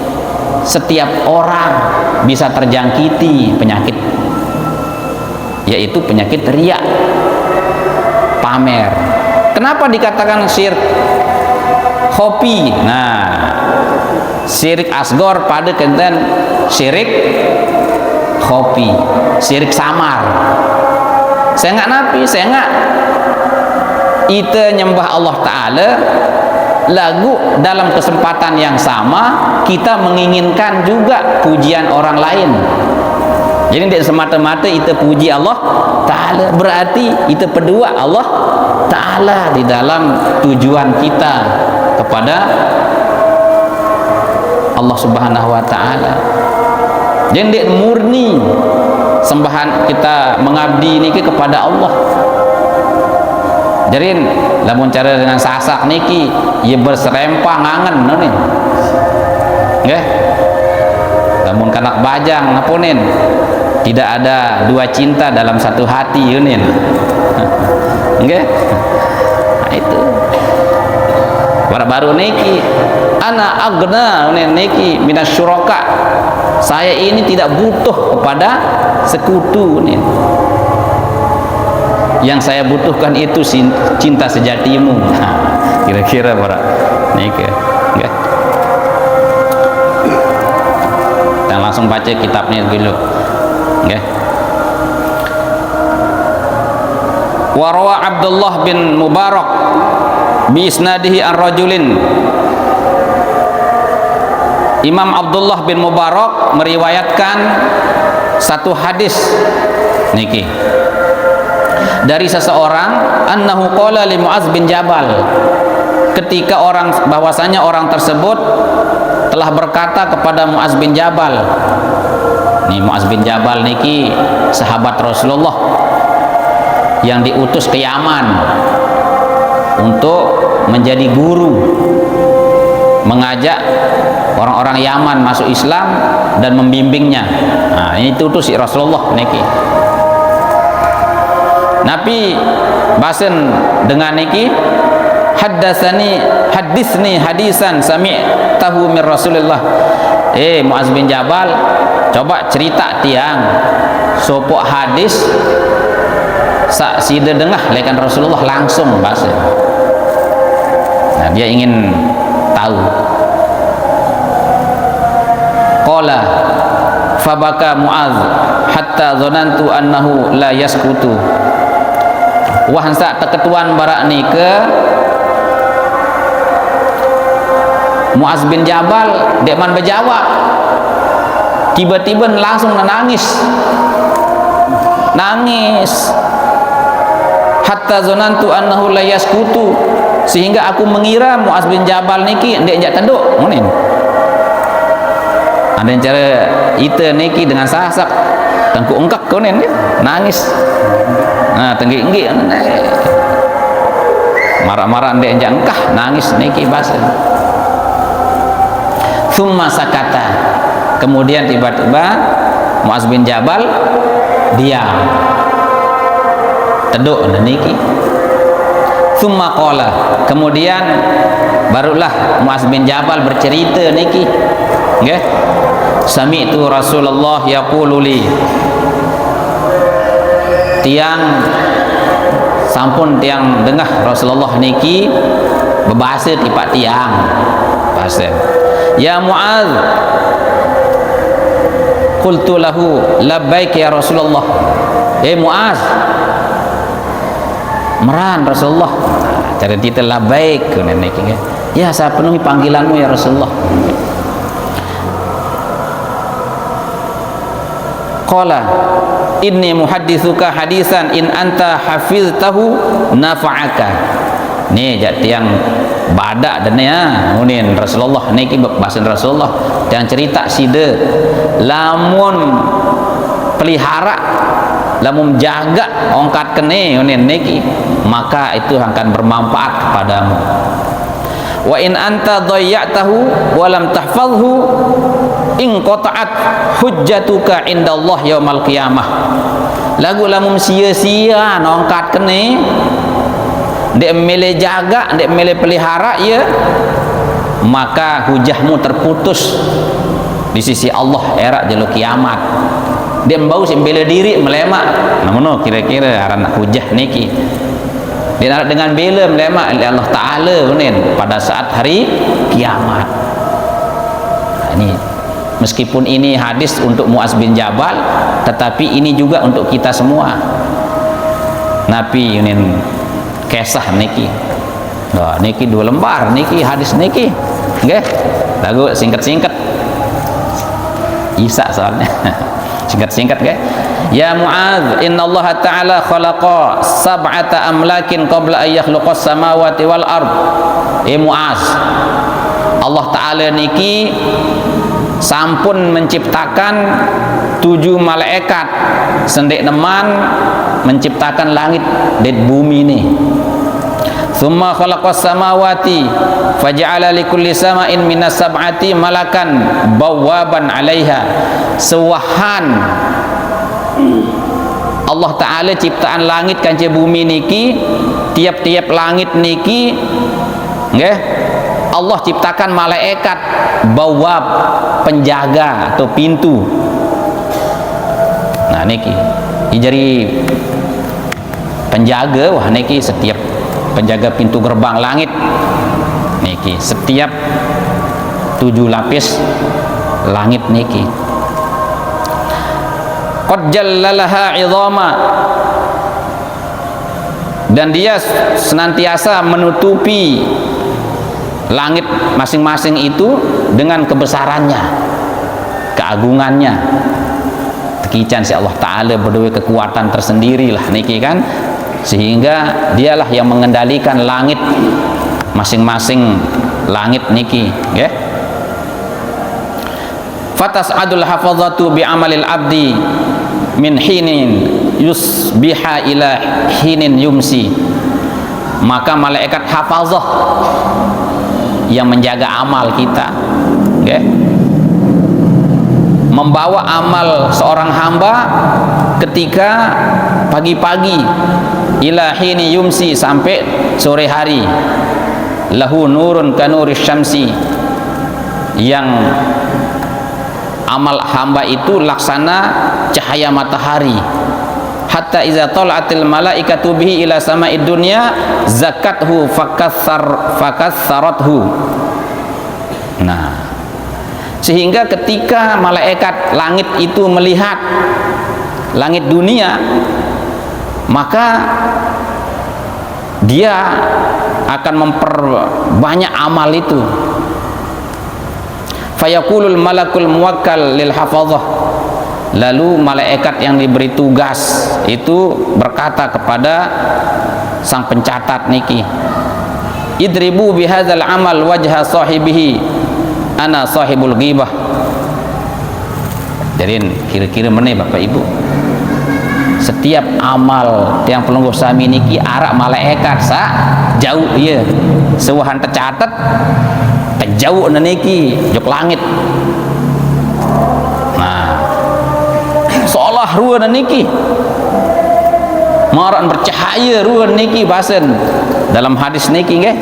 Speaker 1: setiap orang bisa terjangkiti penyakit, yaitu penyakit riya, pamer. Kenapa dikatakan syirik khofi? Nah, syirik asgor pada kenten syirik khofi, syirik samar. Saya nggak napi, saya nggak ite nyembah Allah Ta'ala lagu dalam kesempatan yang sama kita menginginkan juga pujian orang lain. Jadi tidak semata-mata kita puji Allah Ta'ala, berarti kita berdua Allah Ta'ala di dalam tujuan kita kepada Allah Subhanahu Wa Ta'ala. Jadi tidak murni sembahan kita mengabdi niki kepada Allah. Jadi lamun cara dengan sasak niki ia berserempang ngangen nih. Nggih. Lamun kanak bajang ngapunin tidak ada dua cinta dalam satu hati yunin. Nggih. Nah, itu. Baru niki ana agna niki minas syuraka. Saya ini tidak butuh kepada sekutu nih. Yang saya butuhkan itu cinta sejatimu. Nah, kira-kira para niki nggih. Dan langsung baca kitabnya dulu nggih. Wa rawa Abdullah bin Mubarak bi isnadihi an rajulin. Imam Abdullah bin Mubarak meriwayatkan satu hadis niki dari seseorang annahu qala li Muaz bin Jabal, ketika bahwasanya orang tersebut telah berkata kepada Muaz bin Jabal. Nih Muaz bin Jabal niki sahabat Rasulullah yang diutus ke Yaman untuk menjadi guru, mengajak orang-orang Yaman masuk Islam dan membimbingnya. Nah, ini diutus Rasulullah niki. Nabi bahasan dengan niki hadisni hadisan sami'tahu min Rasulullah. Muaz bin Jabal, coba cerita tiang sopok hadis sak sida dengah lekan Rasulullah langsung bahasa. Nah, dia ingin tahu. Qala fabaka Muaz hatta dzanantu annahu la yaskutu. Wahansa teketuan barak ni ke Muaz bin Jabal dekman berjawab, tiba-tiba langsung nangis hatta zonantu annahu la yaskutu, sehingga aku mengira Muaz bin Jabal niki ndek jak tenduk ngonin. Ada yang cara ita niki dengan sasak tengku engkak konen nangis. Nah, tenggi-enggi marah-marah ndek jak engkah nangis niki bahasa. Thumma sakata, kemudian tiba-tiba Muaz bin Jabal diam teduk niki. Thumma qala, kemudian barulah Muaz bin Jabal bercerita niki nggih, sami'tu Rasulullah yaqulu li, tiang sampun tiang dengah Rasulullah niki berbahasa tipak tiang bahasa, ya Muaz, qultu lahu labbaik ya Rasulullah, Muaz, meran Rasulullah, cara kita labbaik niki, ya saya penuhi panggilanmu ya Rasulullah. Qala inni muhadditsuka hadisan in anta hafiztahu nafa'aka. Ni jak tiang badak dan ya unin Rasulullah niki bahasa Rasulullah tiang cerita sida lamun pelihara lamun jaga ongkat kene unin niki maka itu akan bermanfaat kepadamu. Wa in anta dhayya'tahu wa lam tahfazhu in qata'at hujjatuka indallah yaumal qiyamah. Lagu lamun sia-sia nongkat kene dek mele jaga, dek mele pelihara ya, maka hujahmu terputus di sisi Allah era jelo kiamat. Dia bau sembela diri melemak. Namun kira-kira aran hujah niki. Dia dengan bela melemak oleh Allah Taala pada saat hari kiamat. Nah, ini meskipun ini hadis untuk Muaz bin Jabal, tetapi ini juga untuk kita semua. Nabi ini kisah niki. Wah, niki 2 lembar niki hadis niki. Nggih. Lagu singkat-singkat. Isa soalnya. Singkat-singkat nggih. Ya Muaz, innallaha ta'ala khalaqa sab'ata amlakin qabla an yakhluqas samawati wal ard. Muaz, Allah Ta'ala niki sampun menciptakan 7 malaikat sendek neman menciptakan langit dan bumi ini. Thumma khalaqas samawati faja'ala likulli sama'in minas sab'ati malakan bawaban 'alaiha. Sewahan Allah Ta'ala ciptaan langit kanca bumi niki, tiap-tiap langit niki nggih Allah ciptakan malaikat bawab, penjaga atau pintu. Nah niki jadi penjaga, wah niki setiap penjaga pintu gerbang langit niki setiap 7 lapis langit niki. Qad jallalaha 'idhama, dan dia senantiasa menutupi langit masing-masing itu dengan kebesarannya, keagungannya. Tekican si Allah Ta'ala berdua kekuatan tersendiri lah niki kan, sehingga dialah yang mengendalikan langit masing-masing langit niki ya. Fatas'adul hafazatu bi'amalil abdi min hinin yusbiha ila hinin yumsi. Maka malaikat hafazah yang menjaga amal kita okay, membawa amal seorang hamba ketika pagi-pagi ila hini yumsi sampai sore hari. Lahu nurun kanuris syamsi, yang amal hamba itu laksana cahaya matahari. Hatta iza tala'atil malaikatu bihi ila sama'id dunya zakathu fakatsarathu. Nah, sehingga ketika malaikat langit itu melihat langit dunia, maka dia akan memperbanyak amal itu. Fayaqulul malakul muwakkal lil hafazah, lalu malaikat yang diberi tugas itu berkata kepada sang pencatat niki, idribu bihadzal amal wajha sahibihi ana sahibul ghibah. Jadi kira-kira mana Bapak Ibu, setiap amal yang pelungguh sami niki arak malaikat sa jauh ya, sewahan tercatat jauh niki jok langit. Nah, seolah ruan niki maran bercahaya ruan niki basen dalam hadis niki nggih.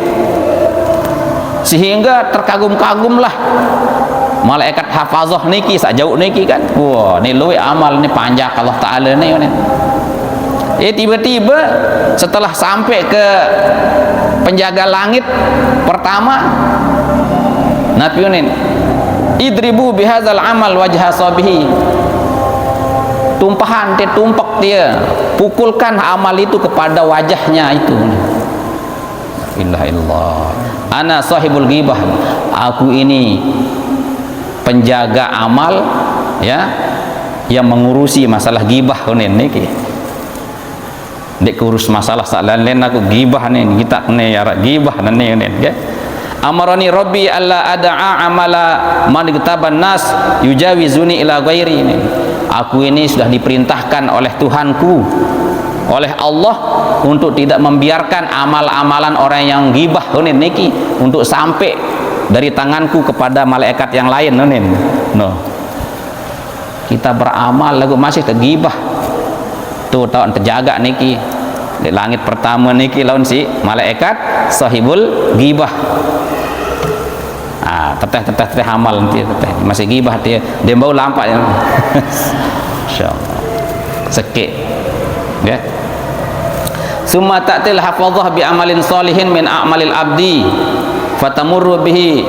Speaker 1: sehingga terkagum-kagumlah malaikat hafazah niki sak jauh niki kan. Wah, ni luwe amal ni panjang Allah Taala ni. Tiba-tiba setelah sampai ke penjaga langit pertama, Nabi Yunin, idribu bihadzal amal wajha sabihi. Tumpahan dia, tumpak dia, pukulkan amal itu kepada wajahnya itu. Illallah. Ana sahibul ghibah. Aku ini penjaga amal, ya, yang mengurusi masalah ghibah niki. Dek urus masalah lain aku ghibah ni, kita ni ya ghibah ni okay? Amarani rabbi alla ad'a amala man kitaban nas yujawizuni ila ghairi. Aku ini sudah diperintahkan oleh Tuhanku, oleh Allah, untuk tidak membiarkan amal-amalan orang yang ghibah niki untuk sampai dari tanganku kepada malaikat yang lain. No. Kita beramal lagu masih terghibah. Tuh tahun terjaga niki di langit pertama niki lawan si malaikat sahibul ghibah. Teteh amal nanti teteh masih ghibah dia bau lampak ya. Insyaallah sekit ya. Summa ta'til hafazah bi amalin salihin min a'malil abdi fatamurru bihi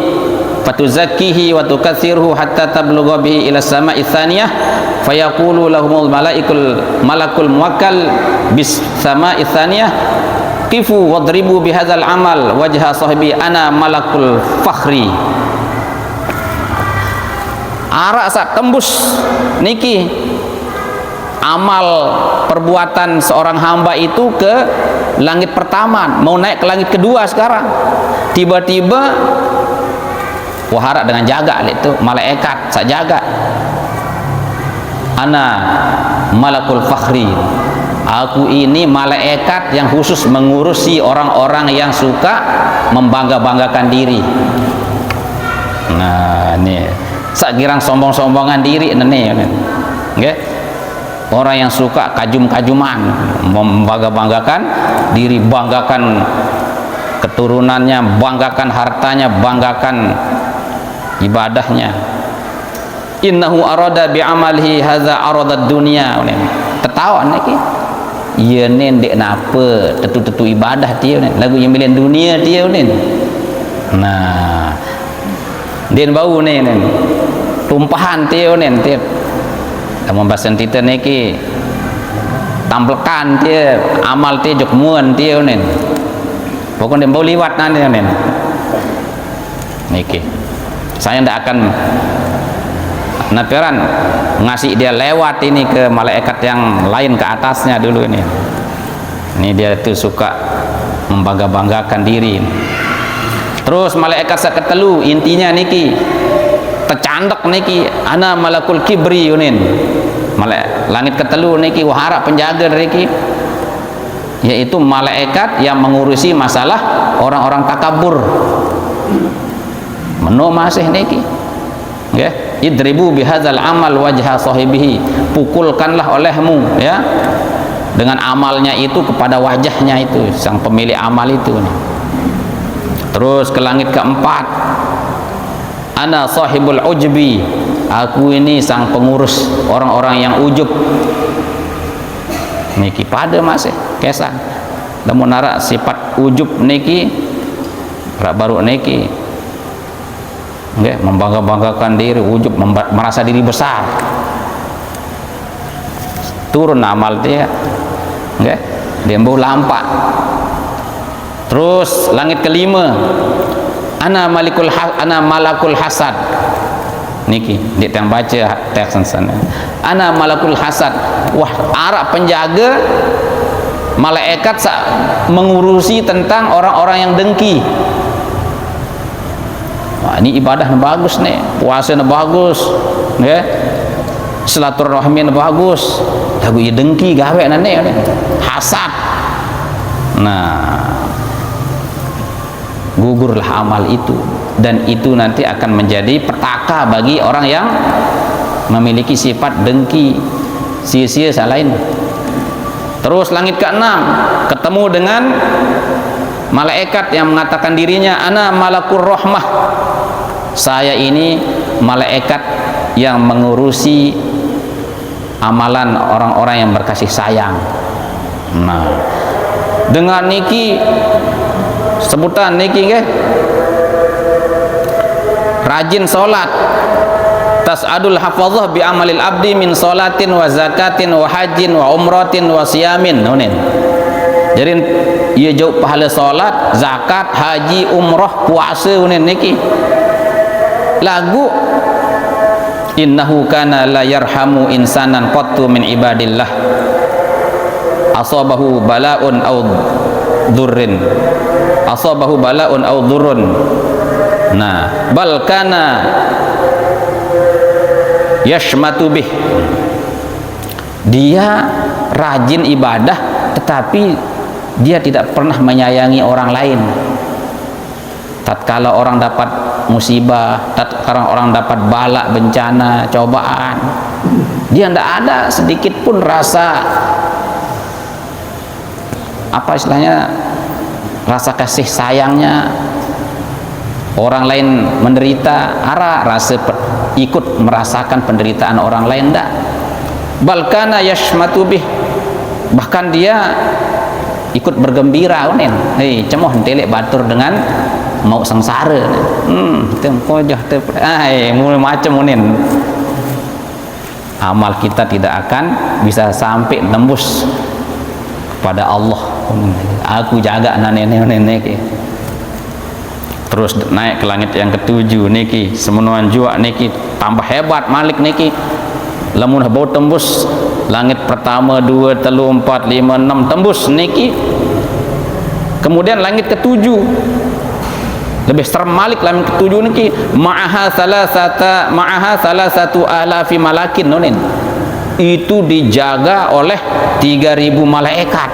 Speaker 1: fatuzakkihi wa tukatsiruhu hatta tablugha bihi ila sama'i tsaniyah fayaqulu lahumul malakul muwakkal bis sama'i tsaniyah qifu wadribu bihadzal amal wajha sahibi ana malakul fakhri. Arak sak tembus niki amal perbuatan seorang hamba itu ke langit pertama, mau naik ke langit kedua sekarang. Tiba-tiba waharak dengan jaga itu malaikat sak jaga. Ana malakul fakhri. Aku ini malaikat yang khusus mengurusi orang-orang yang suka membangga-banggakan diri. Nah, ini sak girang sombong-sombongan diri ini. Nggih. Orang yang suka kajum-kajuman, membangga-banggakan diri, banggakan keturunannya, banggakan hartanya, banggakan ibadahnya. Innahu arada bi amalihi hadza arada dunya. Tertawa niki. Ieu nen dek napa tetu-tetu ibadah dia lagu yang milen dunia dia nen. Nah, den bau nen. Tumpahan dia nen dia. Dalam bahasa kita niki tampilkan dia amal dia jok muan dia nen. Pokoknya bau liwat nanti nen. Niki. Saya ndak akan naperan ngasih dia lewat ini ke malaikat yang lain ke atasnya dulu ini. Ini dia tuh suka membangga-banggakan diri. Terus malaikat saketelu intinya niki tercandak niki ana malakul kibri yunin. Langit ketelu niki wahara penjaga niki, yaitu malaikat yang mengurusi masalah orang-orang takabur. Meno masih niki. Nggih. Idribu bihadzal amal wajha sahibihi. Pukulkanlah olehmu ya dengan amalnya itu kepada wajahnya itu sang pemilik amal itu. Terus ke langit keempat, ana sahibul ujbi. Aku ini sang pengurus orang-orang yang ujub. Niki pada masih kesan. Lamun nara sifat ujub niki baru niki nggih, membangga-banggakan diri, ujub, merasa diri besar. Turun amal dia. Nggih, dia bau lampak. Terus langit kelima, ana malakul hasad. Niki dia yang baca teks sana. Ana malakul hasad. Wah, arak penjaga malaikat mengurusi tentang orang-orang yang dengki. Wah, ini ibadah bagus nih, puasa bagus, ya, silaturahmi bagus. Lagu ia dengki gawe nane, hasad. Nah, gugurlah amal itu, dan itu nanti akan menjadi petaka bagi orang yang memiliki sifat dengki, sia-sia salain. Terus langit ke-6 ketemu dengan malaikat yang mengatakan dirinya ana malakur rahmah, saya ini malaikat yang mengurusi amalan orang-orang yang berkasih sayang. Nah, dengan niki sebutan niki nggih, rajin salat, tas'adul hafazah bi amalil abdi min salatin wa zakatin wa hajjin wa umratin wa siyamin. Nunin. Jadi ia jauh pahala salat, zakat, haji, umrah, puasa nunin niki. Lagu innahu kana la yarhamu insanan qattu min ibadillah asabahu bala'un aw durrin, asabahu bala'un aw durrun. Nah, bal kana yashmatu bih, dia rajin ibadah tetapi dia tidak pernah menyayangi orang lain. Tatkala orang dapat musibah, tatkala orang dapat bala, bencana, cobaan, dia tidak ada sedikit pun rasa apa istilahnya, rasa kasih sayangnya. Orang lain menderita, rasa ikut merasakan penderitaan orang lain, tidak. Balkana yashmatu bih, bahkan dia ikut bergembira. Hei, cemoh telek batur dengan mau sengsara. Kojah mulai macam unin. Amal kita tidak akan bisa sampai tembus kepada Allah. Aku jaga nenek. Terus naik ke langit yang ketujuh niki, semenuan jua niki, tambah hebat Malik niki. Lamun bau tembus langit pertama, 2, 3, 4, 5, 6 tembus niki. Kemudian langit ketujuh lebih serem Malik, langit ketujuh niki ma'aha salasatu alafi malakin nunin. Itu dijaga oleh 3.000 malaikat.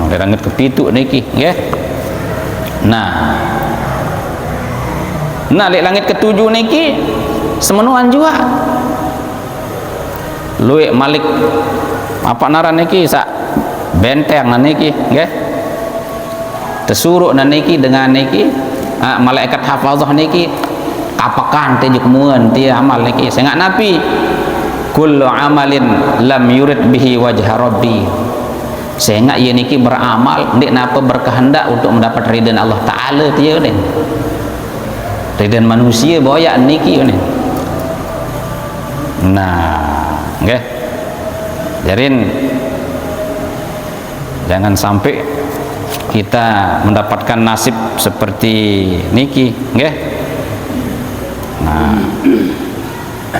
Speaker 1: Di langit kepitu niki nggih. Nah, di langit ketujuh niki semenuan juga luwih Malik apa naran niki sak benteng niki nggih. Tersuruh niki dengan niki malaikat hafazah niki kapakan tejuk muan ti amal niki sengak napi kullu amalin lam yurid bihi wajha rabbi. Sehingga ia niki beramal ndik napa berkehendak untuk mendapat ridha Allah taala dia ni. Ridha manusia boyak niki ni. Nah, nggih. Jarin jangan sampai kita mendapatkan nasib seperti niki, nggih. Nah,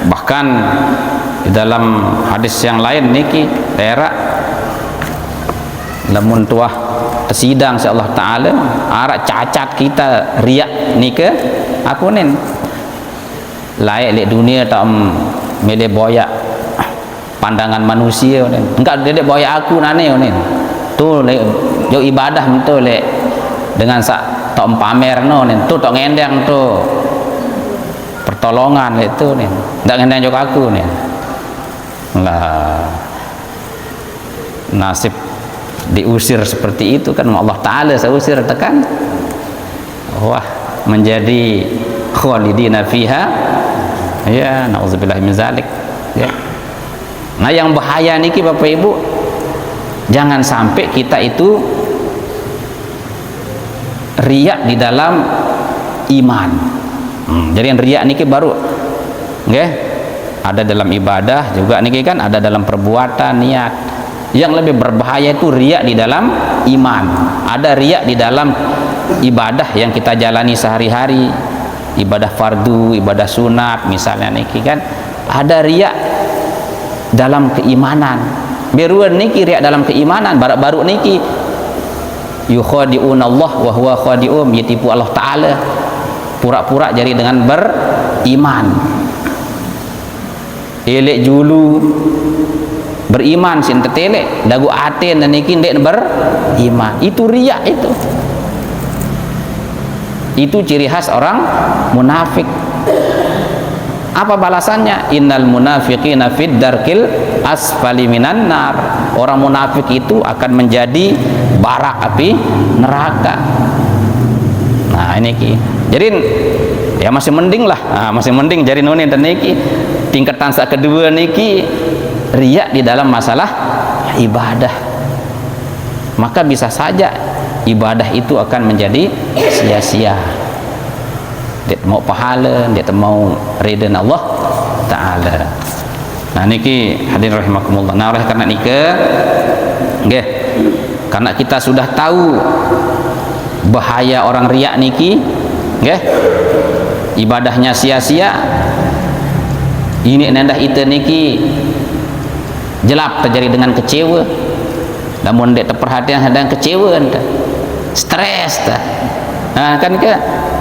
Speaker 1: bahkan di dalam hadis yang lain niki daerah lamun tuah tersidang si Allah Ta'ala arak cacat kita riak ni ke aku nen layak di dunia tak mele boyak pandangan manusia nen enggak dedek boyak aku nane nen tu le jo ibadah tu le dengan sak tak pamer no nen tu tak ngendang tu pertolongan itu nen ndak ngendang jo aku nen lah nasib diusir seperti itu kan Allah Ta'ala seusir tekan wah menjadi khalidina fiha ya na'udzubillah min zalik ya. Nah yang bahaya niki Bapak Ibu, jangan sampai kita itu riak di dalam iman. Jadi yang riak niki baru nggih ada dalam ibadah juga niki kan, ada dalam perbuatan niat. Yang lebih berbahaya itu riak di dalam iman. Ada riak di dalam ibadah yang kita jalani sehari-hari, ibadah fardu, ibadah sunat misalnya niki kan, ada riak dalam keimanan. Beruan niki riak dalam keimanan, baru niki yukhadi'una Allah wa huwa khadi'um, yatipu Allah Ta'ala, pura-pura jadi dengan beriman. Elek julu beriman sin tetelek dagu aten dan niki ndek beriman, itu riak. Itu ciri khas orang munafik. Apa balasannya? Innal munafiqina fid darkil asfali minan nar. Orang munafik itu akan menjadi barak api neraka. Nah ini ki. Jadi ya masih mending lah. Masih mending jadi nunin dan niki tingkatan kedua niki riya di dalam masalah ibadah. Maka bisa saja ibadah itu akan menjadi sia-sia. Dia mau pahala, dia mau ridha Allah Ta'ala. Nah niki hadirin rahimakumullah. Nah oleh karena niki nggih, karena kita sudah tahu bahaya orang riya niki nggih, ibadahnya sia-sia. Ini nendah itu niki jelap terjadi dengan kecewa. Namun dia terperhatian sedang kecewa entah. Stres dah. Nah kan ke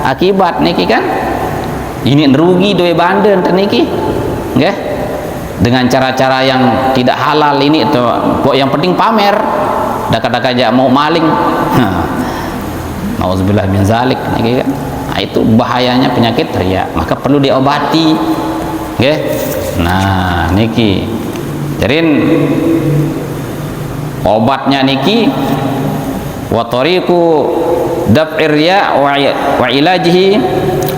Speaker 1: akibat niki kan ini rugi dua banda enten niki nggih, dengan cara-cara yang tidak halal ini atau kok yang penting pamer dak-dak aja mau maling. Nauzubillah min zalik niki kan. Nah, itu bahayanya penyakit riya, maka perlu diobati nggih. Nah niki jadi obatnya niki wa tariqu daf'ir riya wa ilajihi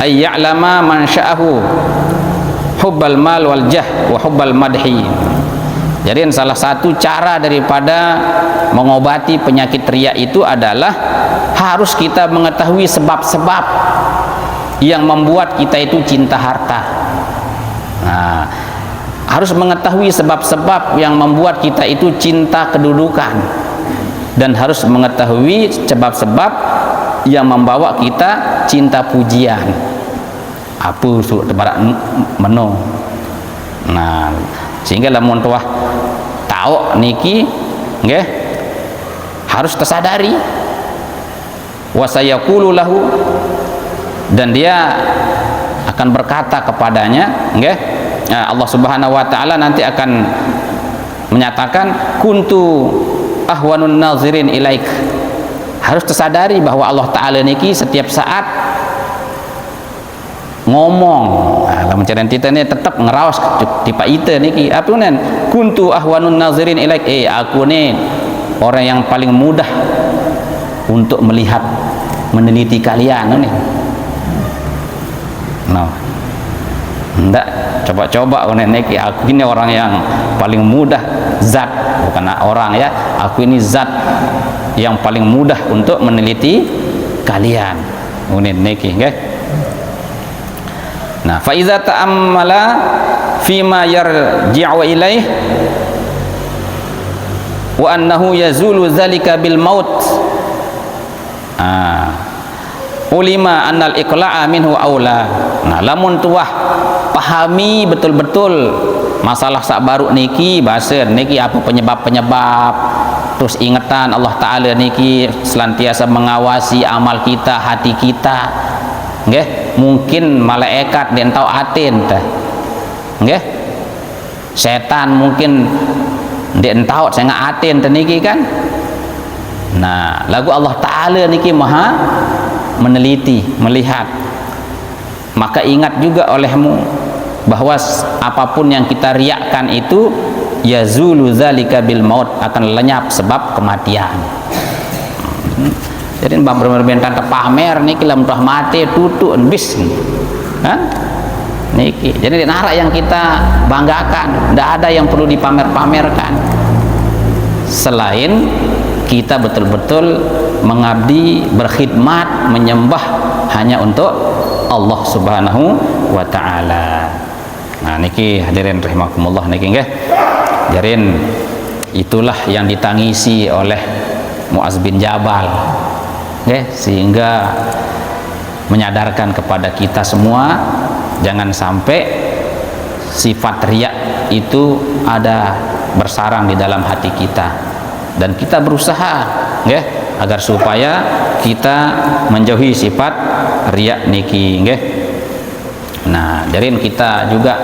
Speaker 1: ay ya'lama man sya'ahu hubbal mal wal jah wa hubbal madhi. Jadi salah satu cara daripada mengobati penyakit riya itu adalah harus kita mengetahui sebab-sebab yang membuat kita itu cinta harta. Nah, harus mengetahui sebab-sebab yang membuat kita itu cinta kedudukan, dan harus mengetahui sebab-sebab yang membawa kita cinta pujian. Apa suruh tebarak meno. Nah, sehingga lamun tuah tahu niki nggih harus tersadari wa sayaqulu lahu, dan dia akan berkata kepadanya nggih. Allah Subhanahu wa taala nanti akan menyatakan kuntu ahwanun nazirin ilaik. Harus tersadari bahwa Allah Ta'ala niki setiap saat ngomong. Nah, mencari kita ini tetap ngerawas tipa ita niki apa nen kuntu ahwanun nazirin ilaik, aku nih orang yang paling mudah untuk melihat meneliti kalian nih. Nah ndak coba-coba niki aku ini orang yang paling mudah, zat bukan orang ya, aku ini zat yang paling mudah untuk meneliti kalian. Niki nggih. Nah, fa iza ta'ammala fima yarji'u ilaih wa annahu yazulu zalika bil maut. Ulima annal iqla'a minhu aula. Nah, lamun tuah pahami betul-betul masalah sak baru niki bahasa niki apa penyebab-penyebab, terus ingatan Allah Ta'ala niki selantiasa mengawasi amal kita, hati kita nggih. Mungkin malaikat dia tahu atin teh nggih, setan mungkin dia tahu saya nggak atin teh niki kan. Nah lagu Allah Ta'ala niki maha meneliti, melihat. Maka ingat juga olehmu bahwa apapun yang kita riakkan itu yazulu zalika bil maut, akan lenyap sebab kematian. Jadi bang berbentan pamer niki lam tuh mati tutu bis niki. Jadi nara yang kita banggakan, tidak ada yang perlu dipamer-pamerkan selain kita betul-betul mengabdi, berkhidmat, menyembah hanya untuk Allah Subhanahu wa Ta'ala. Nah niki hadirin rahimakumullah niki nggih. Jarin itulah yang ditangisi oleh Mu'az bin Jabal nggih, sehingga menyadarkan kepada kita semua jangan sampai sifat riya itu ada bersarang di dalam hati kita, dan kita berusaha nggih agar supaya kita menjauhi sifat riya niki nggih. Nah, jadi kita juga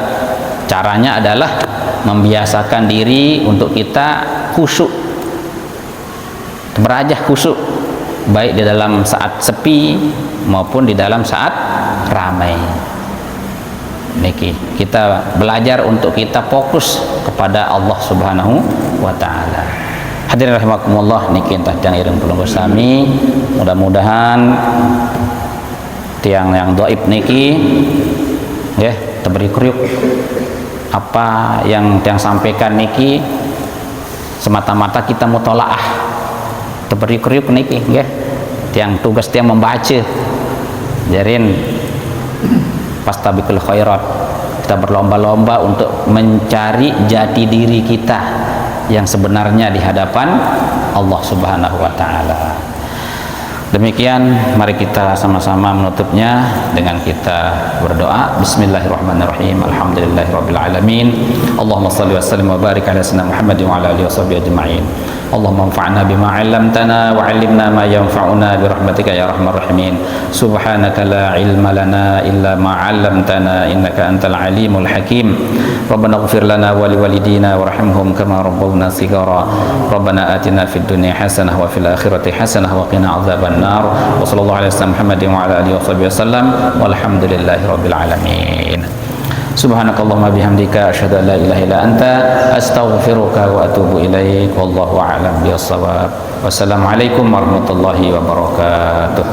Speaker 1: caranya adalah membiasakan diri untuk kita khusyuk, berajah khusyuk, baik di dalam saat sepi maupun di dalam saat ramai. niki. Kita belajar untuk kita fokus kepada Allah Subhanahu wa taala. Hadirin rahimakumullah, niki entah tiang ireng pelunggu sami, mudah-mudahan tiang yang dhaif niki ya teberi kriuk apa yang tiang sampaikan niki semata-mata kita mutolaah teberi kriuk niki ya tiang tugas tiang membaca jarin fastabiqul khairat, kita berlomba-lomba untuk mencari jati diri kita yang sebenarnya di hadapan Allah Subhanahu wa taala. Demikian, mari kita sama-sama menutupnya dengan kita berdoa. Bismillahirrahmanirrahim. Alhamdulillahirabbil alamin. Allahumma shalli wa sallim wa barik ala sayyidina Muhammad wa ala alihi washabihi ajma'in. Allahumma anfa'na bima 'allamtana wa 'allimna ma yanfa'una bi rahmatika ya arhamar rahimin. Subhanaka la ilma lana illa ma 'allamtana innaka antal alimul hakim. Rabbana ighfir lana wa liwalidina warhamhum kama rabbawna shighara. Rabbana atina fid dunya hasanah wa fil akhirati hasanah wa qina adzaban nar. Wa sallallahu alaihi wasallam Muhammadin wa ala alihi wasallam walhamdulillahi rabbil alamin. Subhanakallahumma bihamdika asyhadu an la ilaha illa anta astaghfiruka wa atubu ilaik wallahu a'lam bishawab. Wassalamualaikum warahmatullahi wabarakatuh.